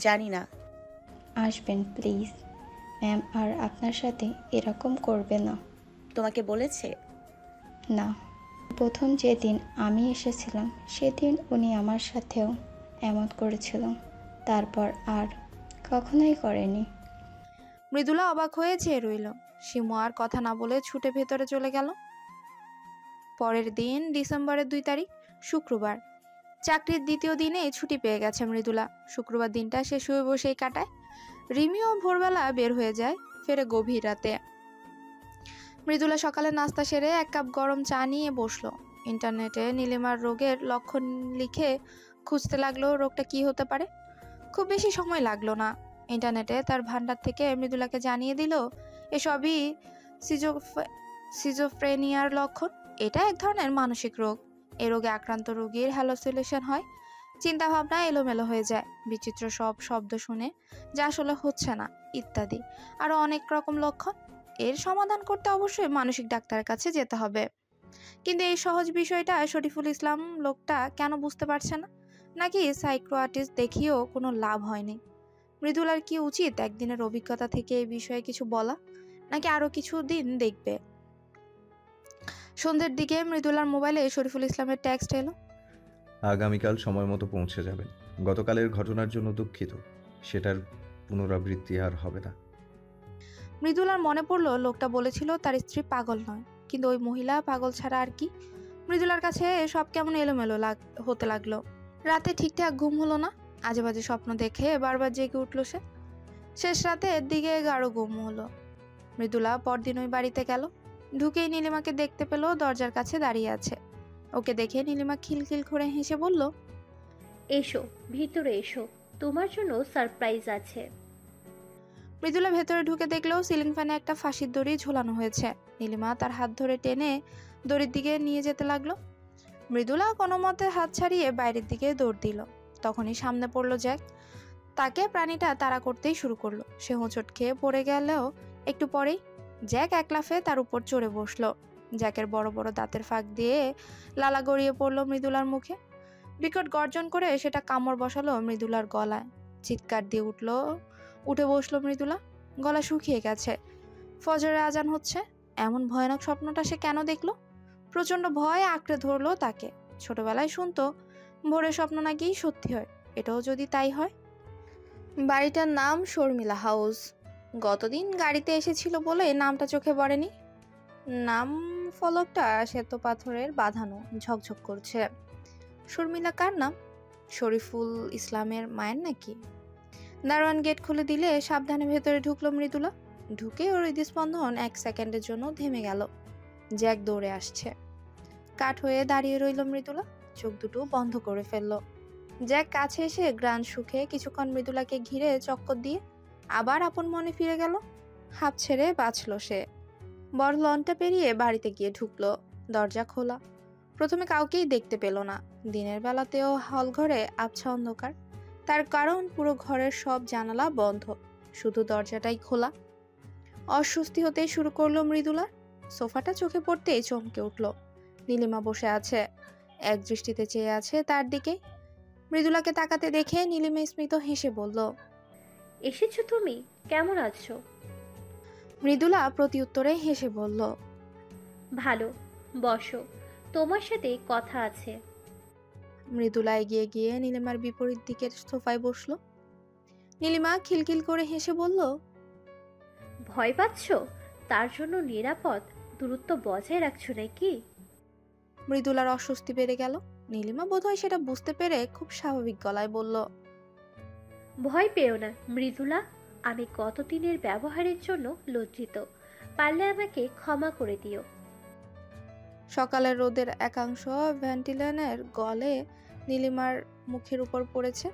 [SPEAKER 3] জানি না।
[SPEAKER 7] আসবেন প্লিজ, ম্যাম আর আপনার সাথে এরকম করবে না।
[SPEAKER 3] তোমাকে বলেছে?
[SPEAKER 7] না, প্রথম যেদিন আমি এসেছিলাম সেদিন উনি আমার সাথেও এমন করেছিল, তারপর আর কখনোই করেনি।
[SPEAKER 1] মৃদুলা অবাক হয়ে চেয়ে রইল। শিমু আর কথা না বলে ছুটে ভেতরে চলে গেল। পরের দিন ডিসেম্বরের 2 তারিখ, শুক্রবার। চাকরির দ্বিতীয় দিনে ছুটি পেয়ে গেছে মৃদুলা। শুক্রবার দিনটা সে শুয়ে বসেই কাটায়। রিমিও ভোরবেলা বের হয়ে যায়, ফেরে গভীর রাতে। মৃদুলা সকালে নাস্তা সেরে 1 কাপ গরম চা নিয়ে বসলো। ইন্টারনেটে নীলিমার রোগের লক্ষণ লিখে খুঁজতে লাগলো রোগটা কি হতে পারে। খুব বেশি সময় লাগলো না। ইন্টারনেটে তার ভান্ডার থেকে মৃদুলাকে জানিয়ে দিল এসবই সিজোফ্রেনিয়ার লক্ষণ। এটা এক ধরনের মানসিক রোগ। এ রোগে আক্রান্ত রোগীর হ্যালোসিনেশন হয়, চিন্তাভাবনা এলোমেলো হয়ে যায়, বিচিত্র সব শব্দ শুনে যা আসলে হচ্ছে না, ইত্যাদি আরও অনেক রকম লক্ষণ। এর সমাধান করতে অবশ্যই মানসিক ডাক্তারের কাছে যেতে হবে। কিন্তু এই সহজ বিষয়টা শরীফুল ইসলাম লোকটা কেন বুঝতে পারছে না? নাকি সাইকিয়াট্রিস্ট দেখিয়েও কোনো লাভ হয়নি? মৃদুলার কি উচিত একদিনের অভিজ্ঞতা থেকে এই বিষয়ে কিছু বলা, নাকি আরও কিছু দিন দেখবে? সন্ধ্যের দিকে মৃদুলার মোবাইলে শরীফুল ইসলামের টেক্সট এলো,
[SPEAKER 5] আগামীকাল সময় মতো পৌঁছে যাবেন। গতকালের ঘটনার জন্য দুঃখিত, সেটার পুনরাবৃত্তি আর হবে না।
[SPEAKER 1] মৃদুলার মনে পড়লো লোকটা বলেছিল তার স্ত্রী পাগল নয়, কিন্তু ওই মহিলা পাগল ছাড়া আর কি? মৃদুলার কাছে সব কেমন এলোমেলো হতে লাগলো। রাতে ঠিকঠাক ঘুম হলো না, আজে বাজে স্বপ্ন দেখে বারবার জেগে উঠলো সে। শেষ রাতে এর দিকে গাঢ় ঘুম হলো। মৃদুলা পরদিন ওই বাড়িতে গেল। ঢুকেই নীলিমাকে দেখতে পেল দরজার কাছে দাঁড়িয়ে আছে। ওকে দেখে নীলিমা খিলখিল করে হেসে বলল,
[SPEAKER 6] এসো, ভিতরে এসো, তোমার জন্য সারপ্রাইজ আছে।
[SPEAKER 1] মৃদুলা ভেতরে ঢুকে দেখলেও সিলিং ফ্যানে একটা ফাঁসির দড়ি ঝোলানো হয়েছে। নীলিমা তার হাত ধরে টেনে দড়ির দিকে নিয়ে যেতে লাগলো। মৃদুলা কোনো মতে হাত ছাড়িয়ে বাইরের দিকে দৌড় দিল। তখনই সামনে পড়লো জ্যাক। তাকে প্রাণীটা তাড়া করতেই শুরু করলো। সে হোঁচট খেয়ে পড়ে গেলেও একটু পরেই জ্যাক এক লাফে তার উপর চড়ে বসলো। জ্যাকের বড় বড় দাঁতের ফাঁক দিয়ে লালা গড়িয়ে পড়লো মৃদুলার মুখে। বিকট গর্জন করে সেটা কামড় বসালো মৃদুলার গলায়। চিৎকার দিয়ে উঠে বসলো মৃদুলা। গলা শুকিয়ে গেছে। ফজরের আজান হচ্ছে। এমন ভয়ানক স্বপ্নটা সে কেন দেখলো? প্রচন্ড ভয় আঁকড়ে ধরলো তাকে। ছোটবেলায় শুনতো ভোরের স্বপ্ন নাকি সত্যি হয়। এটাও যদি তাই হয়? বাড়িটার নাম শর্মিলা হাউস। গতদিন গাড়িতে এসেছিল বলে নামটা চোখে পড়েনি। নাম ফলকটা শ্বেত পাথরের বাঁধানো, ঝকঝক করছে। শর্মিলা কার নাম? শরীফুল ইসলামের মায়ের নাকি? দারোয়ান গেট খুলে দিলে সাবধানে ভেতরে ঢুকলো মৃদুলা। ঢুকে ওর হৃদস্পন্দন 1 সেকেন্ডের জন্য থেমে গেল। জ্যাক দৌড়ে আসছে। কাঠ হয়ে দাঁড়িয়ে রইল মৃদুলা, চোখ দুটো বন্ধ করে ফেলল। জ্যাক কাছে এসে গ্রান সুখে কিছুক্ষণ মৃদুলাকে ঘিরে চক্কর দিয়ে আবার আপন মনে ফিরে গেল। হাঁপ ছেড়ে বাঁচল সে। বড় লনটা পেরিয়ে বাড়িতে গিয়ে ঢুকলো। দরজা খোলা। প্রথমে কাউকেই দেখতে পেল না। দিনের বেলাতেও হল ঘরে আবছা অন্ধকার। তার কারণ পুরো ঘরের সব জানালা বন্ধ, শুধু দরজাটাই খোলা। অস্বস্তি হতেই শুরু করলো মৃদুলার। সোফাটা চোখে পড়তেই চমকে উঠল। নীলিমা বসে আছে, এক দৃষ্টিতে চেয়ে আছে তার দিকে। মৃদুলাকে তাকাতে দেখে নীলিমা স্মিত হেসে বলল,
[SPEAKER 6] এসেছো তুমি? কেমন আছো?
[SPEAKER 1] মৃদুলা প্রতিউত্তরে হেসে বলল,
[SPEAKER 6] ভালো, বসো, তোমার সাথে কথা আছে।
[SPEAKER 1] মৃদুলা এগিয়ে গিয়ে নীলিমার বিপরীত দিকের সোফায় বসলো। নীলিমা খিলখিল করে হেসে বলল,
[SPEAKER 6] ভয় পাচ্ছো? তার জন্য নিরাপদ দূরত্ব বজায় রাখছো নাকি?
[SPEAKER 1] মৃদুলার অস্বস্তি বেড়ে গেল। নীলিমা বোধহয় সেটা বুঝতে পেরে খুব স্বাভাবিক গলায় বলল,
[SPEAKER 6] ভয় পেও না মৃদুলা, আমি গতদিনের ব্যবহারের জন্য লজ্জিত, পারলে আমাকে ক্ষমা করে দিও।
[SPEAKER 1] সকালের রোদের একাংশ ভেন্টিলেনের গলে নীলিমার মুখের উপর পড়েছে।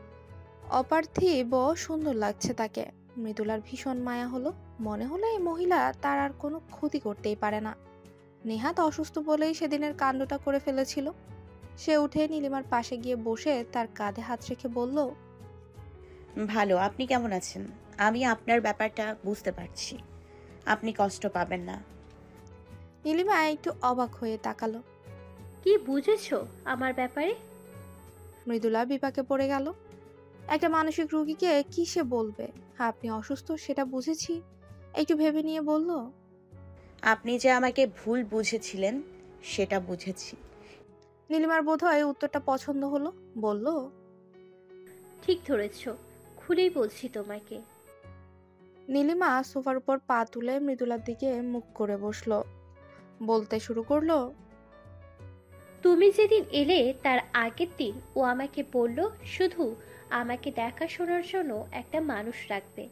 [SPEAKER 1] অপার্থিব সুন্দর লাগছে তাকে। মৃদুলার ভীষণ মায়া হলো। মনে হলো এই মহিলা তার আর কোনো ক্ষতি করতেই পারে না। নেহাত অসুস্থ বলেই সেদিনের কাণ্ডটা করে ফেলেছিল। সে উঠে নীলিমার পাশে গিয়ে বসে তার কাঁধে হাত রেখে বলল,
[SPEAKER 3] ভালো, আপনি কেমন আছেন? আমি আপনার ব্যাপারটা বুঝতে পারছি, আপনি কষ্ট পাবেন না।
[SPEAKER 1] নীলিমা একটু অবাক হয়ে তাকালো।
[SPEAKER 6] কি বুঝেছো আমার ব্যাপারে?
[SPEAKER 1] মৃদুলা বিপাকে পড়ে গেল। একটা মানসিক রোগীকে কি সে বলবে? আপনি অসুস্থ সেটা বুঝেছি, একটু ভেবে নিয়ে বলল,
[SPEAKER 3] আপনি যে আমাকে ভুল বুঝেছিলেন সেটা বুঝেছি।
[SPEAKER 1] নীলিমার বোধহয় উত্তরটা পছন্দ হলো। বলল,
[SPEAKER 6] ঠিক ধরেছো, খুলেই বলছি তোমাকে।
[SPEAKER 1] নীলিমা সোফার উপর পা তুলে মৃদুলার দিকে মুখ করে বসলো। বলতে শুরু করলো,
[SPEAKER 6] তুমি যেদিন এলে তার আগের দিন ও আমাকে বলল শুধু আমাকে দেখাশোনার জন্য একটা মানুষ রাখবে,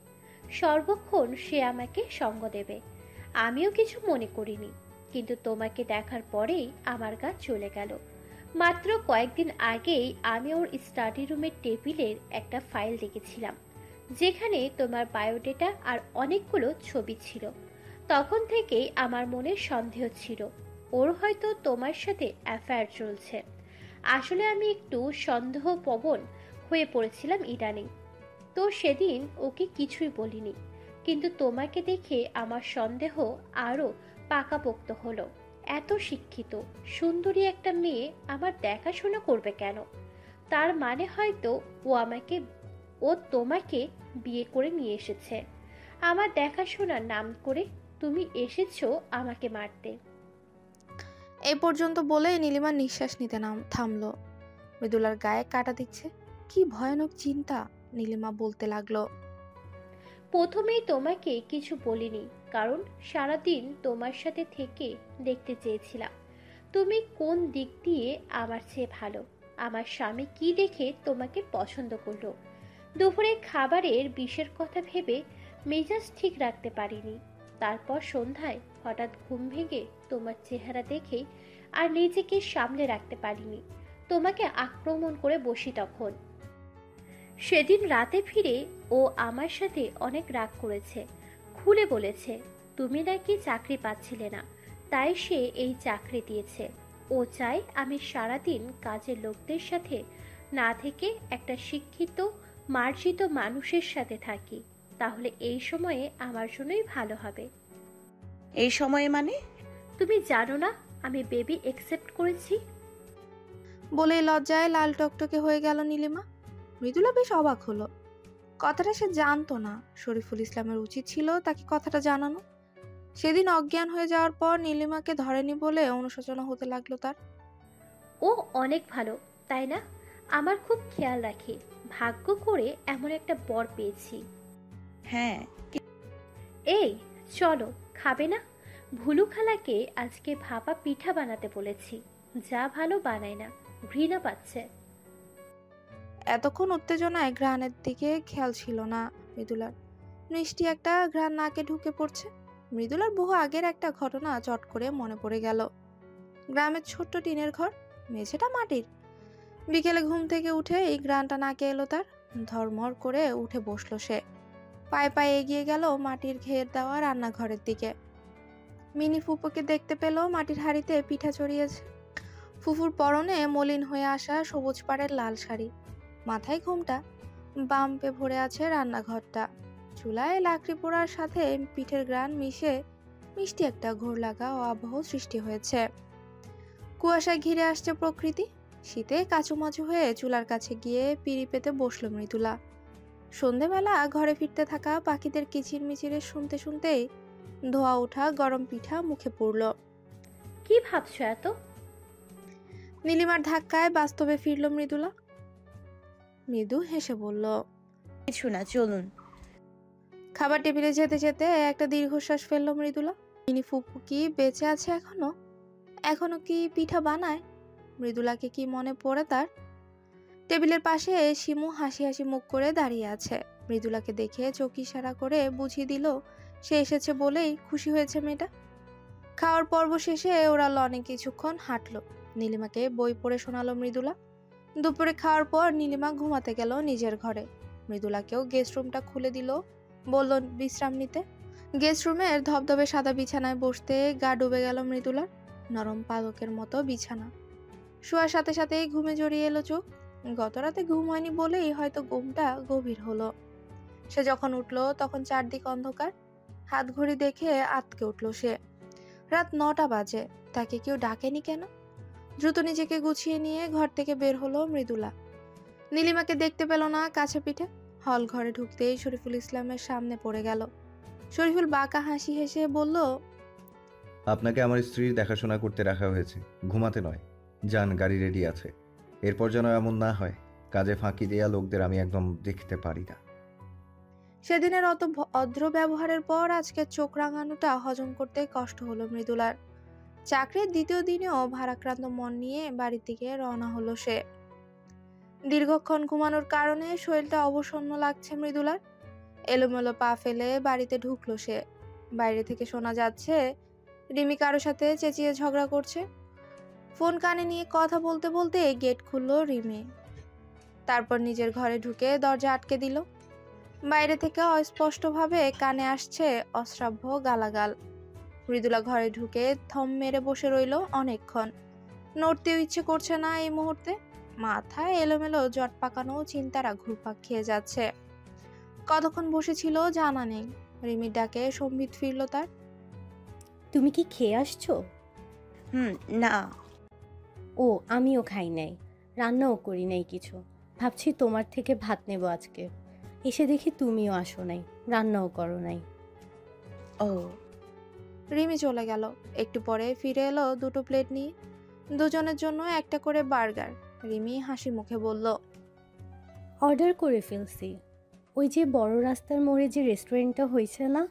[SPEAKER 6] সর্বক্ষণ সে আমাকে সঙ্গ দেবে। আমিও কিছু মনে করিনি, কিন্তু তোমাকে দেখার পরেই আমার গা চলে গেল। মাত্র কয়েকদিন আগেই আমি ওর স্টাডি রুমের টেবিলের একটা ফাইল দেখেছিলাম, যেখানে তোমার বায়োডেটা আর অনেকগুলো ছবি ছিল। তখন থেকেই আমার মনে সন্দেহ ছিল ওর হয়তো তোমার সাথে অ্যাফেয়ার চলছে। আসলে আমি একটু সন্দেহপ্রবণ হয়ে পড়েছিলাম ইদানিং, তো সেদিন ওকে কিছুই বলিনি। কিন্তু তোমাকে দেখে আমার সন্দেহ আরও পাকাপোক্ত হলো। এত শিক্ষিত সুন্দরী একটা মেয়ে আমার দেখাশোনা করবে কেন? তার মানে হয়তো ও তোমাকে বিয়ে করে নিয়ে এসেছে। আমার দেখাশোনার নাম করে তুমি এসেছো আমাকে মারতে।
[SPEAKER 1] এই পর্যন্ত বলে নীলিমা নিঃশ্বাস নিতে থামলো। মৃদুলার গায়ে কাটা দিচ্ছে। কি ভয়ানক চিন্তা। নীলিমা বলতে লাগলো,
[SPEAKER 6] প্রথমেই তোমাকে কিছু বলিনি, কারণ সারাদিন তোমার সাথে থেকে দেখতে চেয়েছিলাম তুমি কোন দিক দিয়ে আমার চেয়ে ভালো। আমার স্বামী কি দেখে তোমাকে পছন্দ করলো। দুপুরে খাবারের বিষের কথা ভেবে মেজাজ ঠিক রাখতে পারিনি। তারপর সন্ধ্যায় হঠাৎ ঘুম ভেঙে তোমার চেহারা দেখেই আর নিজেকে সামলে রাখতে পারিনি, তোমাকে আক্রমণ করে বসি। তখন সেদিন রাতে ফিরে ও আমার সাথে অনেক রাগ করেছে, খুলে বলেছে তুমি নাকি চাকরি পাচ্ছিলে না, তাই সে এই চাকরি দিয়েছে। ও চায় আমি সারাদিন কাজের লোকদের সাথে না থেকে একটা শিক্ষিত মার্জিত মানুষের সাথে থাকি, তাহলে এই সময়ে আমার জন্যই ভালো হবে।
[SPEAKER 3] এই সময়ে মানে?
[SPEAKER 6] তুমি জানো না আমি বেবি একসেপ্ট করেছি।
[SPEAKER 1] বলে লজ্জায় লাল টকটকে হয়ে গেল নীলিমা। মৃদুলা বেশ অবাক হলো। কথাটা সে জানতো না। শরীফুল ইসলামের উচিত ছিল তাকে কথাটা জানানো। সেদিন অজ্ঞান হয়ে যাওয়ার পর নীলিমাকে ধরেনি বলে অনুশোচনা হতে লাগলো তার।
[SPEAKER 6] ও অনেক ভালো, তাই না? আমার খুব খেয়াল রাখে। ভাগ্য করে এমন একটা বর পেয়েছি।
[SPEAKER 3] হ্যাঁ,
[SPEAKER 6] এই চলো, খাবে না? ভুলু খালাকে আজকে ভাপা পিঠা বানাতে বলেছি, যা ভালো বানায় না, ঘৃণা পাচ্ছে।
[SPEAKER 1] এতক্ষণ উত্তেজনায় ঘ্রাণের দিকে খেয়াল ছিল না মৃদুলার। মিষ্টি একটা ঘ্রাণ নাকে ঢুকে পড়ছে। মৃদুলার বহু আগের একটা ঘটনা চট করে মনে পড়ে গেল। গ্রামের ছোট্ট টিনের ঘর, মেঝেটা মাটির। বিকেলে ঘুম থেকে উঠে এই ঘ্রাণটা নাকে এলো তার। ধর্মর করে উঠে বসলো সে। পায়ে পায়ে এগিয়ে গেল মাটির ঘের দেওয়া রান্নাঘরের দিকে। মিনি ফুপুকে দেখতে পেল মাটির হাঁড়িতে পিঠা চড়িয়েছে। ফুফুর পরনে মলিন হয়ে আসা সবুজ পাড়ের লাল শাড়ি, মাথায় ঘোমটা, বাম্পে ভরে আছে রান্নাঘরটা। চুলায় লাকড়ি পোড়ার সাথে পিঠের গ্রান মিশে মিষ্টি একটা ঘোর লাগা ও আবহ সৃষ্টি হয়েছে। কুয়াশায় ঘিরে আসছে প্রকৃতি। শীতে কাচুমাচু হয়ে চুলার কাছে গিয়ে পিড়ি পেতে বসলো মৃদুলা। সন্ধেবেলা ঘরে ফিরতে থাকা পাখিদের কিচিরমিচিরে শুনতে শুনতেই ধোয়া ওঠা গরম পিঠা মুখে পড়ল।
[SPEAKER 6] কি ভাবছো এত?
[SPEAKER 1] নীলিমার ধাক্কায় বাস্তবে ফিরল মৃদুলা। মৃদু হেসে বলল,
[SPEAKER 3] কিছু না, চলুন।
[SPEAKER 1] খাবার টেবিলে যেতে যেতে একটা দীর্ঘশ্বাস ফেলল মৃদুলা। মিনি ফুপু কি বেঁচে আছে এখনো? এখনো কি পিঠা বানায়? মৃদুলাকে কি মনে পড়ে তার? টেবিলের পাশে শিমু হাসি হাসি মুখ করে দাঁড়িয়ে আছে। মৃদুলাকে দেখে চোখ ইশারা করে বুঝিয়ে দিল সে এসেছে বলেই খুশি হয়েছে মেয়েটা। খাওয়ার পর্ব শেষে ওরা লনে কিছুক্ষণ হাঁটলো। নীলিমাকে বই পড়ে শোনালো মৃদুলা। দুপুরে খাওয়ার পর নীলিমা ঘুমাতে গেল নিজের ঘরে। মৃদুলাকেও গেস্ট রুমটা খুলে দিল, বলল বিশ্রাম নিতে। গেস্ট রুমের ধবধবে সাদা বিছানায় বসতে গা ডুবে গেল মৃদুলার। নরম পালকের মতো বিছানা। শোয়ার সাথে সাথেই ঘুমে জড়িয়ে এলো চোখ। গত রাতে ঘুম হয়নি বলেই হয়তো ঘুমটা গভীর হলো। সে যখন উঠল তখন চারদিক অন্ধকার। হাত ঘড়ি দেখে আঁতকে উঠল সে। রাত 9টা বাজে। তাকে কেউ ডাকেনি কেন? দ্রুত নিজেকে গুছিয়ে নিয়ে ঘর থেকে বের হলো মৃদুলা। নীলিমাকে দেখতে পেল না কাছে পিঠে। হল ঘরে ঢুকতেই শরীফুল ইসলামের সামনে পড়ে গেল। শরীফুল বাঁকা হাসি হেসে বলল,
[SPEAKER 5] আপনাকে আমার স্ত্রীর দেখাশোনা করতে রাখা হয়েছে, ঘুমাতে নয়। যান, গাড়ি রেডি আছে। এরপর যেন এমন না হয় কাজে ফাঁকি দেয়া লোকদের আমি একদম দেখতে পারি না।
[SPEAKER 1] সেদিনের অত অদ্র ব্যবহারের পর আজকে চোখ রাঙানোটা হজম করতে কষ্ট হলো মৃদুলার। চাকরির দ্বিতীয় দিনেও ভারাক্রান্ত মন নিয়ে বাড়ির দিকে রওনা হলো সে। দীর্ঘক্ষণ ঘুমানোর কারণে শরীরটা অবসন্ন লাগছে মৃদুলার। এলোমেলো পা ফেলে বাড়িতে ঢুকলো সে। বাইরে থেকে শোনা যাচ্ছে রিমি কারো সাথে চেঁচিয়ে ঝগড়া করছে। ফোন কানে নিয়ে কথা বলতে বলতে গেট খুললো রিমি। তারপর নিজের ঘরে ঢুকে দরজা আটকে দিল। বাইরে থেকে অস্পষ্টভাবে কানে আসছে অশ্রাব্য গালাগাল। মৃদুলা ঘরে ঢুকে থম মেরে বসে রইল অনেকক্ষণ। নড়তেও ইচ্ছে করছে না এই মুহূর্তে। মাথায় এলোমেলো জট পাকানো চিন্তারা ঘুরপাক খেয়ে যাচ্ছে। কতক্ষণ বসেছিল জানা নেই। রিমির ডাকে সম্বিত ফিরল তার।
[SPEAKER 4] তুমি কি খেয়ে আসছো?
[SPEAKER 3] না।
[SPEAKER 4] ও, আমিও খাই নাই, রান্নাও করি নাই কিছু। ভাবছি তোমার থেকে ভাত নেব আজকে। এসে দেখি তুমিও আসো নাই, রান্নাও করো নাই।
[SPEAKER 3] ও।
[SPEAKER 1] রিমি চলে গেল। একটু পরে ফিরে এলো দুটো প্লেট নিয়ে। দুজনের জন্য একটা করে বার্গার। রিমি হাসি মুখে বলল,
[SPEAKER 4] অর্ডার করে ফেলছি। ওই যে বড় রাস্তার মোড়ে যে রেস্টুরেন্টটা হয়েছে না,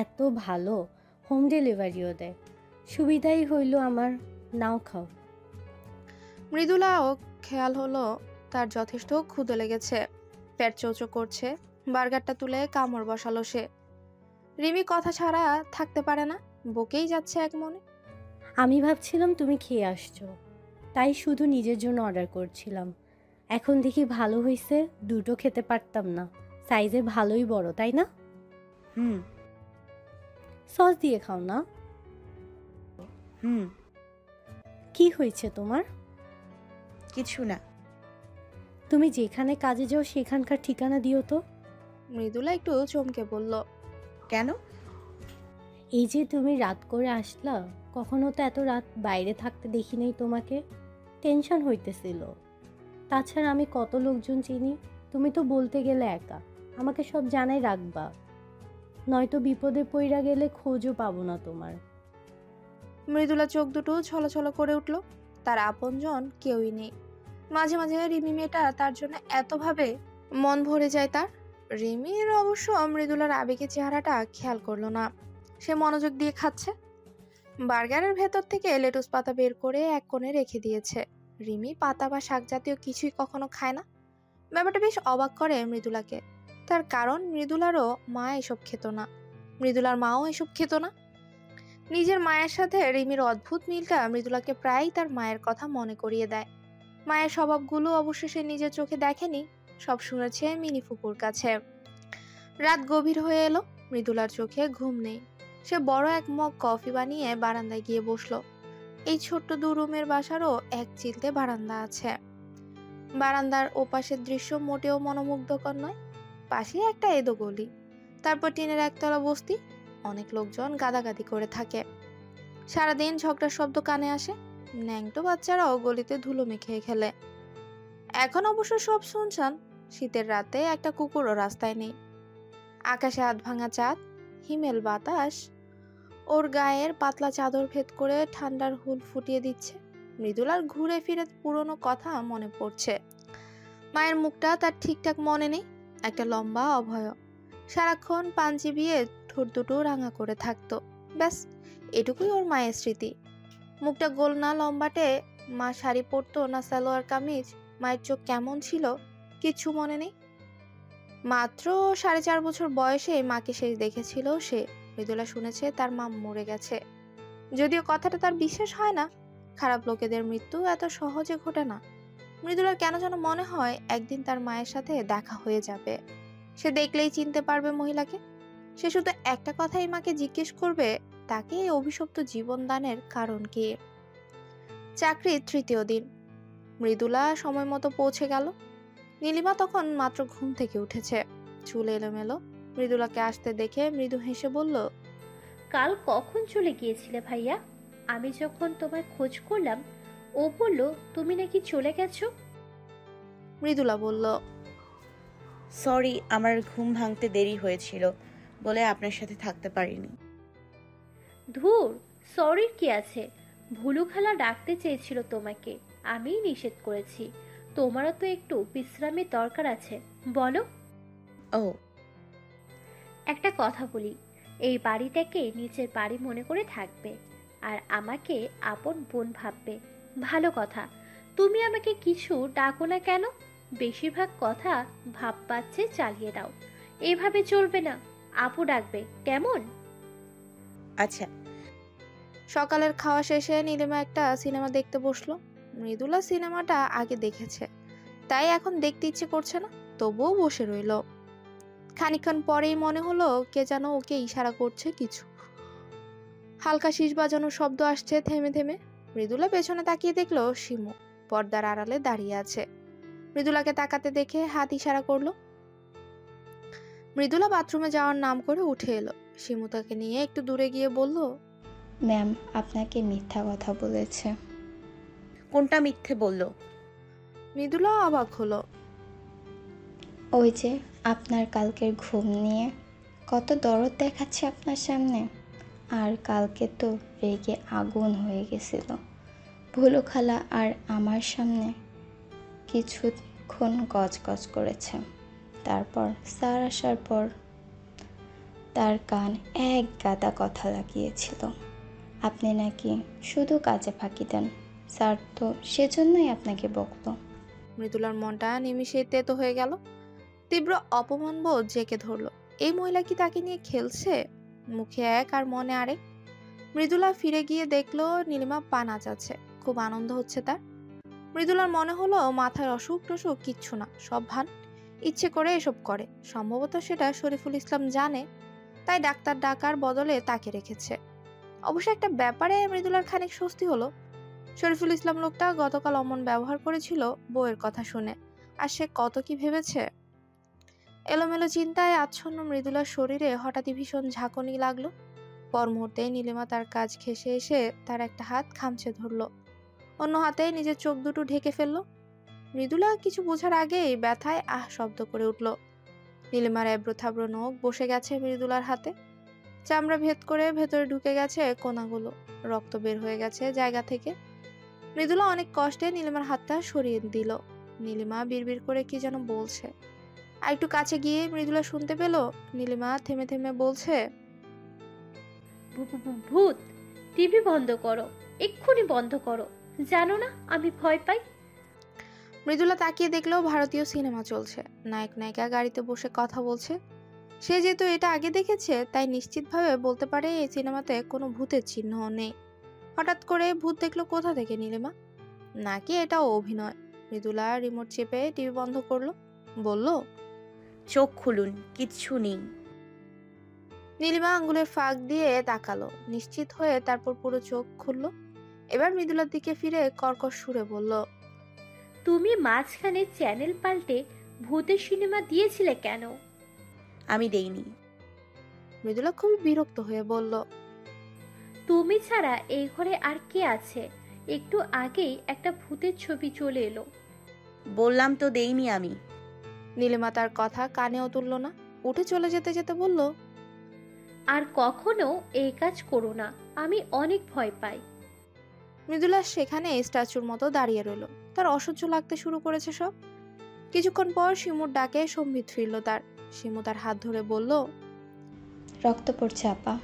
[SPEAKER 4] এত ভালো, হোম ডেলিভারিও দেয়। সুবিধাই হইল আমার। নাও খাও।
[SPEAKER 1] মৃদুলাও খেয়াল হলো তার যথেষ্ট ক্ষুধা লেগেছে। পেট চৌচো করছে। বার্গারটা তুলে কামড় বসালো সে। রিমি কথা ছাড়া থাকতে পারে না, বকেই যাচ্ছে এক মনে।
[SPEAKER 4] আমি ভাবছিলাম তুমি খেয়ে আসছো, তাই শুধু নিজের জন্য অর্ডার করছিলাম। এখন দেখি ভালো হয়েছে, দুটো খেতে পারতাম না। সাইজে ভালোই বড়, তাই না?
[SPEAKER 3] হুম
[SPEAKER 4] সস দিয়ে খাও না।
[SPEAKER 3] হুম
[SPEAKER 4] কি হয়েছে তোমার?
[SPEAKER 3] কিছু না।
[SPEAKER 4] তুমি যেখানে কাজে যাও সেখানকার ঠিকানা দিও তো।
[SPEAKER 1] মৃদুলা একটু চমকে বলল,
[SPEAKER 3] কেন?
[SPEAKER 4] এই যে তুমি রাত করে আসলা, কখনো তো এত রাত বাইরে থাকতে দেখি নাই তোমাকে। টেনশন হইতেছিল। তাছাড়া আমি কত লোকজন চিনি, তুমি তো বলতে গেলে একা। আমাকে সব জানাই রাখবা, নয়তো বিপদে পইরা গেলে খোঁজও পাবো না তোমার।
[SPEAKER 1] মৃদুলা চোখ দুটো ছলছল করে উঠল। তার আপনজন কেউই নেই। মাঝে মাঝে রিমি মেয়েটা তার জন্য এতভাবে মন ভরে যায় তার। রিমির অবশ্য মৃদুলার আবেগী চেহারাটা খেয়াল করলো না। সে মনোযোগ দিয়ে খাচ্ছে। বার্গারের ভেতর থেকে লেটুস পাতা বের করে এক কোণে রেখে দিয়েছে। রিমি পাতা বা শাক জাতীয় কিছুই কখনো খায় না। ব্যাপারটা বেশ অবাক করে মৃদুলাকে। তার কারণ মৃদুলারও মা এসব খেত না, মৃদুলার মাও এসব খেত না। নিজের মায়ের সাথে রিমির অদ্ভুত মিলটা মৃদুলাকে প্রায়ই তার মায়ের কথা মনে করিয়ে দেয়। মায়ের স্বভাবগুলো অবশ্য সে নিজের চোখে দেখেনি, সব শুনেছে মিনি ফুপুর কাছে। রাত গভীর হয়ে এলো, মৃদুলার চোখে ঘুম নেই। সে বড় এক মগ কফি বানিয়ে বারান্দায় গিয়ে বসলো। এই ছোট্ট 2 রুমের বাসারও এক চিলতে বারান্দা আছে। বারান্দার ওপাশের দৃশ্য মোটেও মনোমুগ্ধকর নয়। পাশে একটা এদো গলি, তারপর টিনের একতলা বস্তি। অনেক লোকজন গাদাগাদি করে থাকে। সারাদিন ঝগড়ার শব্দ কানে আসে। ন্যাংটো বাচ্চারাও গলিতে ধুলো মেখে খেলে। এখন অবশ্য সব শুনছান। শীতের রাতে একটা কুকুরও রাস্তায় নেই। আকাশে আধভাঙা চাঁদ, হিমেল বাতাস ওর গায়ের পাতলা চাদর ভেদ করে ঠান্ডার হুল ফুটিয়ে দিচ্ছে। মৃদুলার ঘুরে ফিরে পুরনো কথা মনে পড়ছে। মায়ের মুখটা তার ঠিকঠাক মনে নেই। একটা লম্বা অভয়, সারাক্ষণ পান চিবিয়ে ঠোঁট দুটো রাঙা করে থাকতো। ব্যাস এটুকুই ওর মায়ের স্মৃতি। মুখটা গোল না লম্বাটে, মা শাড়ি পরতো না সালোয়ার কামিজ, মায়ের চোখ কেমন ছিল কিচ্ছু মনে নেই। মাত্র 4.5 বছর বয়সে মাকে শেষ দেখেছিল সে। মৃদুলা শুনেছে তার মা মরে গেছে। যদিও কথাটা তার বিশ্বাস হয় না। খারাপ লোকেদের মৃত্যু এত সহজে ঘটে না। মৃদুলার কেন যেন মনে হয় একদিন তার মায়ের সাথে দেখা হয়ে যাবে। সে দেখলেই চিনতে পারবে মহিলাকে। সে শুধু একটা কথাই মাকে জিজ্ঞেস করবে, তাকে এই অভিশপ্ত জীবনদানের কারণ কি। চাকরির 3য় দিন। মৃদুলা সময় মতো পৌঁছে গেল। নীলিমা তখন মাত্র ঘুম থেকে উঠেছে, চুল এলোমেলো। মৃদুলাকে আসতে দেখে মৃদু হেসে বলল,
[SPEAKER 6] কাল কখন চলে গিয়েছিলে ভাইয়া? আমি যখন তোমায় খোঁজ করলাম, ও বলল তুমি নাকি চলে গেছো।
[SPEAKER 1] মৃদুলা বলল,
[SPEAKER 3] সরি, আমার ঘুম ভাঙতে দেরি হয়েছিল বলে আপনার সাথে থাকতে পারিনি।
[SPEAKER 6] ধুর, সরির কি আছে? ভুলু খালা ডাকতে চেয়েছিল তোমাকে, আমিই নিষেধ করেছি। তোমারও তো একটু বিশ্রামের দরকার আছে, বলো।
[SPEAKER 3] ও,
[SPEAKER 6] একটা কথা বলি, এই বাড়িটাকে নিজের বাড়ি মনে করে থাকবে, আর আমাকে আপন বোন ভাববে। ভালো কথা। তুমি আমাকে কিছু ডাকো না কেন? বেশিরভাগ কথা ভাব পাচ্ছে চালিয়ে দাও। এভাবে চলবে না, আপু ডাকবে, কেমন?
[SPEAKER 3] আচ্ছা।
[SPEAKER 1] সকালের খাওয়া শেষে নীলিমা একটা সিনেমা দেখতে বসলো। মৃদুলা সিনেমাটা আগে দেখেছে, তাই এখন দেখতে ইচ্ছে করছে না, তবুও বসে রইল। খানিকক্ষণ পরেই মনে হলো কে যেন ওকে ইশারা করছে কিছু। হালকা শীষ বাজানোর শব্দ আসছে থেমে থেমে। মৃদুলা পেছনে তাকিয়ে দেখলো শিমু পর্দার আড়ালে দাঁড়িয়ে আছে। মৃদুলাকে তাকাতে দেখে হাত ইশারা করলো। মৃদুলা বাথরুমে যাওয়ার নাম করে উঠে এলো। শিমু তাকে নিয়ে একটু দূরে গিয়ে বলল,
[SPEAKER 7] ম্যাম আপনাকে মিথ্যা কথা বলেছে।
[SPEAKER 3] কোনটা মিথ্যে বললো?
[SPEAKER 1] মৃদুলা অবাক হলো।
[SPEAKER 7] ওই যে আপনার কালকের ঘুম নিয়ে কত দরদ দেখাচ্ছে আপনার সামনে। আর কালকে তো রেগে আগুন হয়ে গেছিল। ভুলু খালা আর আমার সামনে কিছুক্ষণ গজগজ করেছে। তারপর স্যার আসার পর তার কান এক গাদা কথা লাগিয়েছিল। আপনি নাকি শুধু কাজে ফাঁকি দেন। স্যার তো সেজন্যই আপনাকে বকতো।
[SPEAKER 1] মৃদুলার মনটা নিমিষে তেতো হয়ে গেল। তীব্র অপমান বোধ জেঁকে ধরলো। এই মহিলা কি তাকে নিয়ে খেলছে? মুখে এক আর মনে আরেক। মৃদুলা ফিরে গিয়ে দেখলো নীলিমা পা নাচাচ্ছে। খুব আনন্দ হচ্ছে তার। মৃদুলার মনে হলো মাথায় অসুখ টসুখ কিচ্ছু না, সব ভান। ইচ্ছে করে এসব করে। সম্ভবত সেটা শরীফুল ইসলাম জানে, তাই ডাক্তার ডাকার বদলে তাকে রেখেছে। অবশ্য একটা ব্যাপারে মৃদুলার খানিক স্বস্তি হলো। শরীফুল ইসলাম লোকটা গতকাল অমন ব্যবহার করেছিল বউয়ের কথা শুনে, আর সে কত কি ভেবেছে। এলোমেলো চিন্তায় আচ্ছন্ন মৃদুলার শরীরে হঠাৎই ভীষণ ঝাঁকুনি লাগলো। পর মুহূর্তে নীলিমা তার কাজ ঘেঁষে এসে তার একটা হাত খামচে ধরলো, অন্য হাতে নিজের চোখ দুটো ঢেকে ফেললো। মৃদুলা কিছু বোঝার আগেই ব্যথায় আহ শব্দ করে উঠল। নীলিমার এবড়ো থাবড়ো নখ বসে গেছে মৃদুলার হাতে। চামড়া ভেদ করে ভেতরে ঢুকে গেছে কোনাগুলো। রক্ত বের হয়ে গেছে জায়গা থেকে। মৃদুলা অনেক কষ্টে নীলিমার হাতটা সরিয়ে দিল। নীলিমা বিড়বিড় করে কি যেন বলছে। আর একটু কাছে গিয়ে মৃদুলা শুনতে পেল নীলিমা থেমে থেমে বলছে,
[SPEAKER 6] ভূত, টিভি বন্ধ করো, এক্ষুনি বন্ধ করো, জানো না আমি ভয় পাই।
[SPEAKER 1] মৃদুলা তাকিয়ে দেখলো ভারতীয় সিনেমা চলছে, নায়ক নায়িকা গাড়িতে বসে কথা বলছে। সে যেহেতু এটা আগে দেখেছে তাই নিশ্চিতভাবে বলতে পারে এই সিনেমাতে কোনো ভূতের চিহ্ন নেই। হঠাৎ করে ভূত দেখলো কোথা থেকে নীলিমা? নাকি এটাও অভিনয়? মৃদুলা রিমোট চেপে টিভি বন্ধ করলো, বলল,
[SPEAKER 3] চোখ খুলুন, কিচ্ছু নেই।
[SPEAKER 1] নীলিমা আঙ্গুলের ফাঁক দিয়ে তাকালো, নিশ্চিত হয়ে তারপর পুরো চোখ খুললো। এবার মৃদুলার দিকে ফিরে কর্কশ সুরে বলল,
[SPEAKER 6] তুমি মাঝখানে চ্যানেল পাল্টে ভূতের সিনেমা দিয়েছিলে কেন?
[SPEAKER 3] আমি দেইনি।
[SPEAKER 1] মৃদুলা খুবই বিরক্ত হয়ে বলল,
[SPEAKER 6] তুমি ছাড়া এই ঘরে আর কে আছে? একটু আগেই একটা ভূতের ছবি চলে এলো।
[SPEAKER 3] বললাম তো দেইনি আমি।
[SPEAKER 1] নীলিমা তার কথা কানেও তুলল না, উঠে চলে যেতে যেতে বলল,
[SPEAKER 6] আর কখনো এই কাজ করো না, আমি অনেক ভয় পাই।
[SPEAKER 1] মৃদুলা সেখানে স্ট্যাচুর মতো দাঁড়িয়ে রইল। তার অসহ্য লাগতে শুরু করেছে সব। কিছুক্ষণ পর শিমুর ডাকে সম্বিত ফিরল তার। শিমু তার হাত ধরে বলল,
[SPEAKER 7] রক্ত পড়ছে আপা,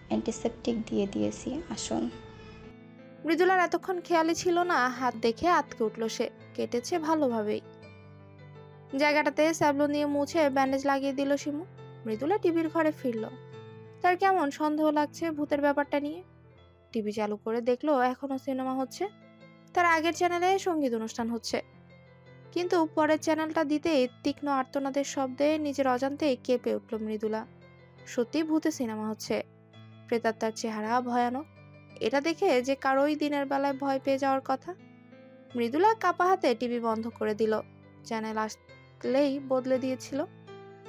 [SPEAKER 7] অ্যান্টিসেপটিক দিয়ে দিয়েছি, আসুন।
[SPEAKER 1] মৃদুলার এতক্ষণ খেয়ালই ছিল না, হাত দেখে আঁতকে উঠল সে। কেটেছে ভালোভাবেই। জায়গাটাতে স্যাবলন দিয়ে মুছে ব্যান্ডেজ লাগিয়ে দিল শিমু। মৃদুলা টিভির ঘরে ফিরল। তার কেমন সন্দেহ লাগছে ভূতের ব্যাপারটা নিয়ে। টিভি চালু করে দেখলো এখনো সিনেমা হচ্ছে। তার আগের চ্যানেলে সঙ্গীত অনুষ্ঠান হচ্ছে, কিন্তু পরের চ্যানেলটা দিতে তীক্ষ্ণ আর্তনাদের শব্দে নিজের অজান্তে কেঁপে উঠল মৃদুলা। সত্যি ভূতে সিনেমা হচ্ছে। প্রেতাত্মার চেহারা ভয়ানক। এটা দেখে যে কারোই দিনের বেলায় ভয় পেয়ে যাওয়ার কথা। মৃদুলা কাপা হাতে টিভি বন্ধ করে দিল। চ্যানেল আসলেই বদলে দিয়েছিল,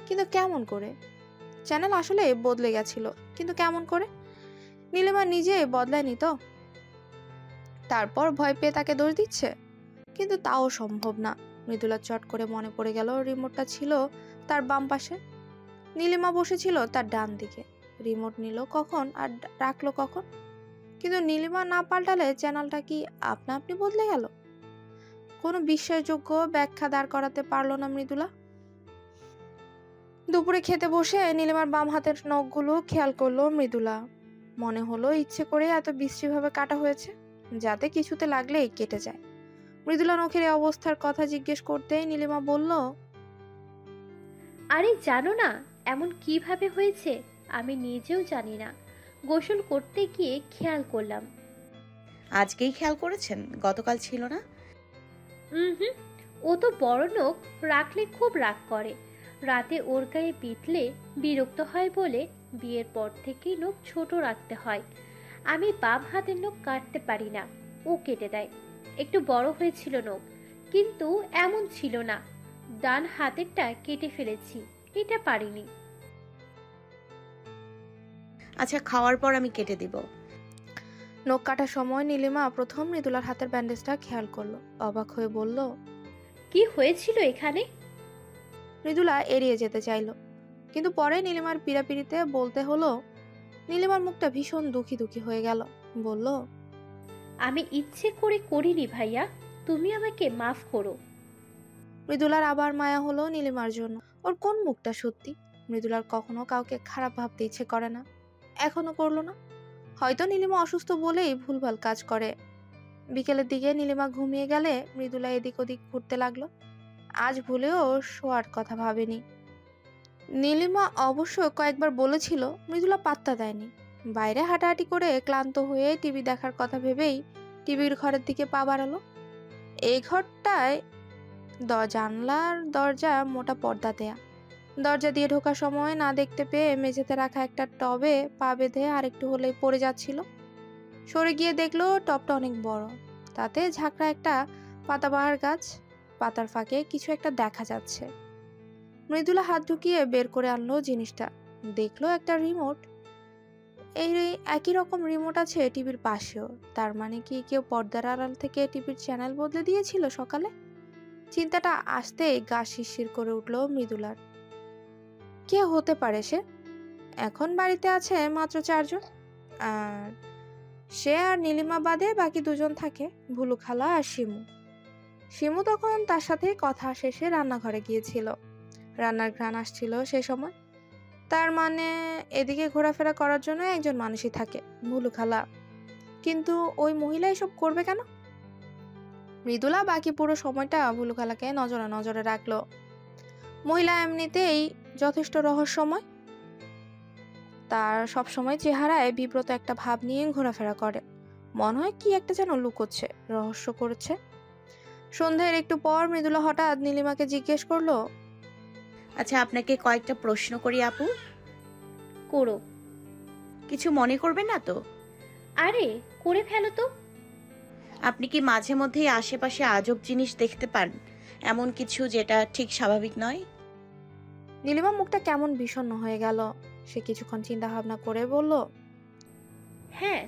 [SPEAKER 1] কিন্তু কেমন করে? চ্যানেল আসলে বদলে গেছিল, কিন্তু কেমন করে? নীলিমা নিজে বদলায়নি তো। তারপর ভয় পেয়ে তাকে দোষ দিচ্ছে, কিন্তু তাও সম্ভব না। মৃদুলা চট করে মনে পড়ে গেল রিমোটটা ছিল তার বাম পাশে, নীলিমা বসেছিল তার ডান দিকে। রিমোট নিল কখন আর রাখলো কখন? কিন্তু নীলিমা না পাল্টালে চ্যানেলটা কি আপনা আপনি বদলে গেল? কোনো বিশ্বাসযোগ্য ব্যাখ্যা দাঁড় করাতে পারল না মৃদুলা। দুপুরে খেতে বসে নীলিমার বাম হাতের নখগুলো খেয়াল করলো মৃদুলা। মনে হলো ইচ্ছে করে এত বিশ্রীভাবে কাটা হয়েছে, যাতে কিছুতে লাগলেই কেটে যায়। মৃদুলা নখের এই অবস্থার কথা জিজ্ঞেস করতেই নীলিমা বলল,
[SPEAKER 6] আরে জানো না এমন কিভাবে হয়েছে? আমি নিজেও জানি না, গোসল করতে গিয়ে খেয়াল করলাম।
[SPEAKER 3] আজকেই খেয়াল করেছেন? গতকাল ছিল না?
[SPEAKER 6] হুম, ও তো বড় নখ রাখলে খুব রাগ করে। রাতে ওর গায়ে পিটলে বিরক্ত হয় বলে বিয়ের পর থেকেই নখ ছোট রাখতে হয়। আমি বাম হাতের নখ কাটতে পারি না, ও কেটে দেয়। একটু বড় হয়েছিল নখ, কিন্তু এমন ছিল না। ডান হাতেরটা কেটে ফেলেছি, এটা পারিনি।
[SPEAKER 3] আচ্ছা, খাওয়ার পর আমি কেটে দিব।
[SPEAKER 1] নখ কাটার সময় নীলিমা প্রথম মৃদুলার হাতের ব্যান্ডেজটা খেয়াল করলো। অবাক হয়ে বলল,
[SPEAKER 6] কি হয়েছিল এখানে?
[SPEAKER 1] মৃদুলা এড়িয়ে যেতে চাইল, কিন্তু পরে নীলিমার পিড়াপিড়িতে বলতে হলো। নীলিমার মুখটা ভীষণ দুঃখী দুঃখী হয়ে গেল। বলল,
[SPEAKER 6] আমি ইচ্ছে করে করিনি ভাইয়া, তুমি আমাকে মাফ করো।
[SPEAKER 1] মৃদুলার আবার মায়া হলো নীলিমার জন্য। ওর কোন মুখটা সত্যি? মৃদুলার কখনো কাউকে খারাপ ভাবতে ইচ্ছে করে না, এখনো করলো না। হয়তো নীলিমা অসুস্থ বলেই ভুলভাল কাজ করে। বিকেলের দিকে নীলিমা ঘুমিয়ে গেলে মৃদুলা এদিক ওদিক ঘুরতে লাগলো। আজ ভুলেও শোয়ার কথা ভাবেনি। নীলিমা অবশ্য কয়েকবার বলেছিল, মৃদুলা পাত্তা দেয়নি। বাইরে হাঁটাহাঁটি করে ক্লান্ত হয়ে টিভি দেখার কথা ভেবেই টিভির ঘরের দিকে পা বাড়ালো। এই ঘরটায় জানলার দরজা মোটা পর্দা দেয়া। দরজা দিয়ে ঢোকার সময় না দেখতে পেয়ে মেঝেতে রাখা একটা টবে পা বেঁধে আরেকটু হলেই পড়ে যাচ্ছিল। সরে গিয়ে দেখলো টবটা অনেক বড়, তাতে ঝাঁকড়া একটা পাতাবাহার গাছ। পাতার ফাঁকে কিছু একটা দেখা যাচ্ছে। মৃদুলা হাত ঢুকিয়ে বের করে আনলো জিনিসটা। দেখলো একটা রিমোট। এই একই রকম রিমোট আছে টিভির পাশেও। তার মানে কি কেউ পর্দার আড়াল থেকে টিভির চ্যানেল বদলে দিয়েছিল সকালে? চিন্তাটা আসতেই গা শিরশির করে উঠলো মৃদুলার। কে হতে পারে সে? এখন বাড়িতে আছে মাত্র 4 জন, আর সে আর নীলিমা বাদে বাকি 2 জন থাকে, ভুলু খালা আর শিমু। শিমু তখন তার সাথে কথা শেষে রান্নাঘরে গিয়েছিল। রান্নার ঘ্রাণ আসছিল সেই সময়। তার মানে এদিকে ঘোরাফেরা করার জন্য একজন মানুষই থাকে, ভুলু খালা। কিন্তু ওই মহিলা এসব করবে কেন? মৃদুলা বাকি পুরো সময়টা ভুলু খালাকে নজরে নজরে রাখলো। মহিলা এমনিতেই যথেষ্ট রহস্যময়। তার সবসময় চেহারায় বিব্রত একটা ভাব নিয়ে ঘোরাফেরা করে। মনে হয় কি একটা যেন লুকোচ্ছে, রহস্য করছে। সন্ধ্যের একটু পর মৃদুলা হঠাৎ নীলিমাকে জিজ্ঞেস করলো,
[SPEAKER 3] আচ্ছা, আপনাকে কয়েকটা প্রশ্ন করি আপু।
[SPEAKER 6] করো।
[SPEAKER 3] কিছু মনে করবেন না তো?
[SPEAKER 6] আরে করে ফেলো তো।
[SPEAKER 3] আপনি কি মাঝে মধ্যেই আশেপাশে আজব জিনিস দেখতে পান, এমন কিছু যেটা ঠিক স্বাভাবিক নয়?
[SPEAKER 1] নীলিমা মুখটা কেমন বিষণ্ণ হয়ে গেল। সে কিছুক্ষণ চিন্তা ভাবনা করে বলল,
[SPEAKER 6] হ্যাঁ।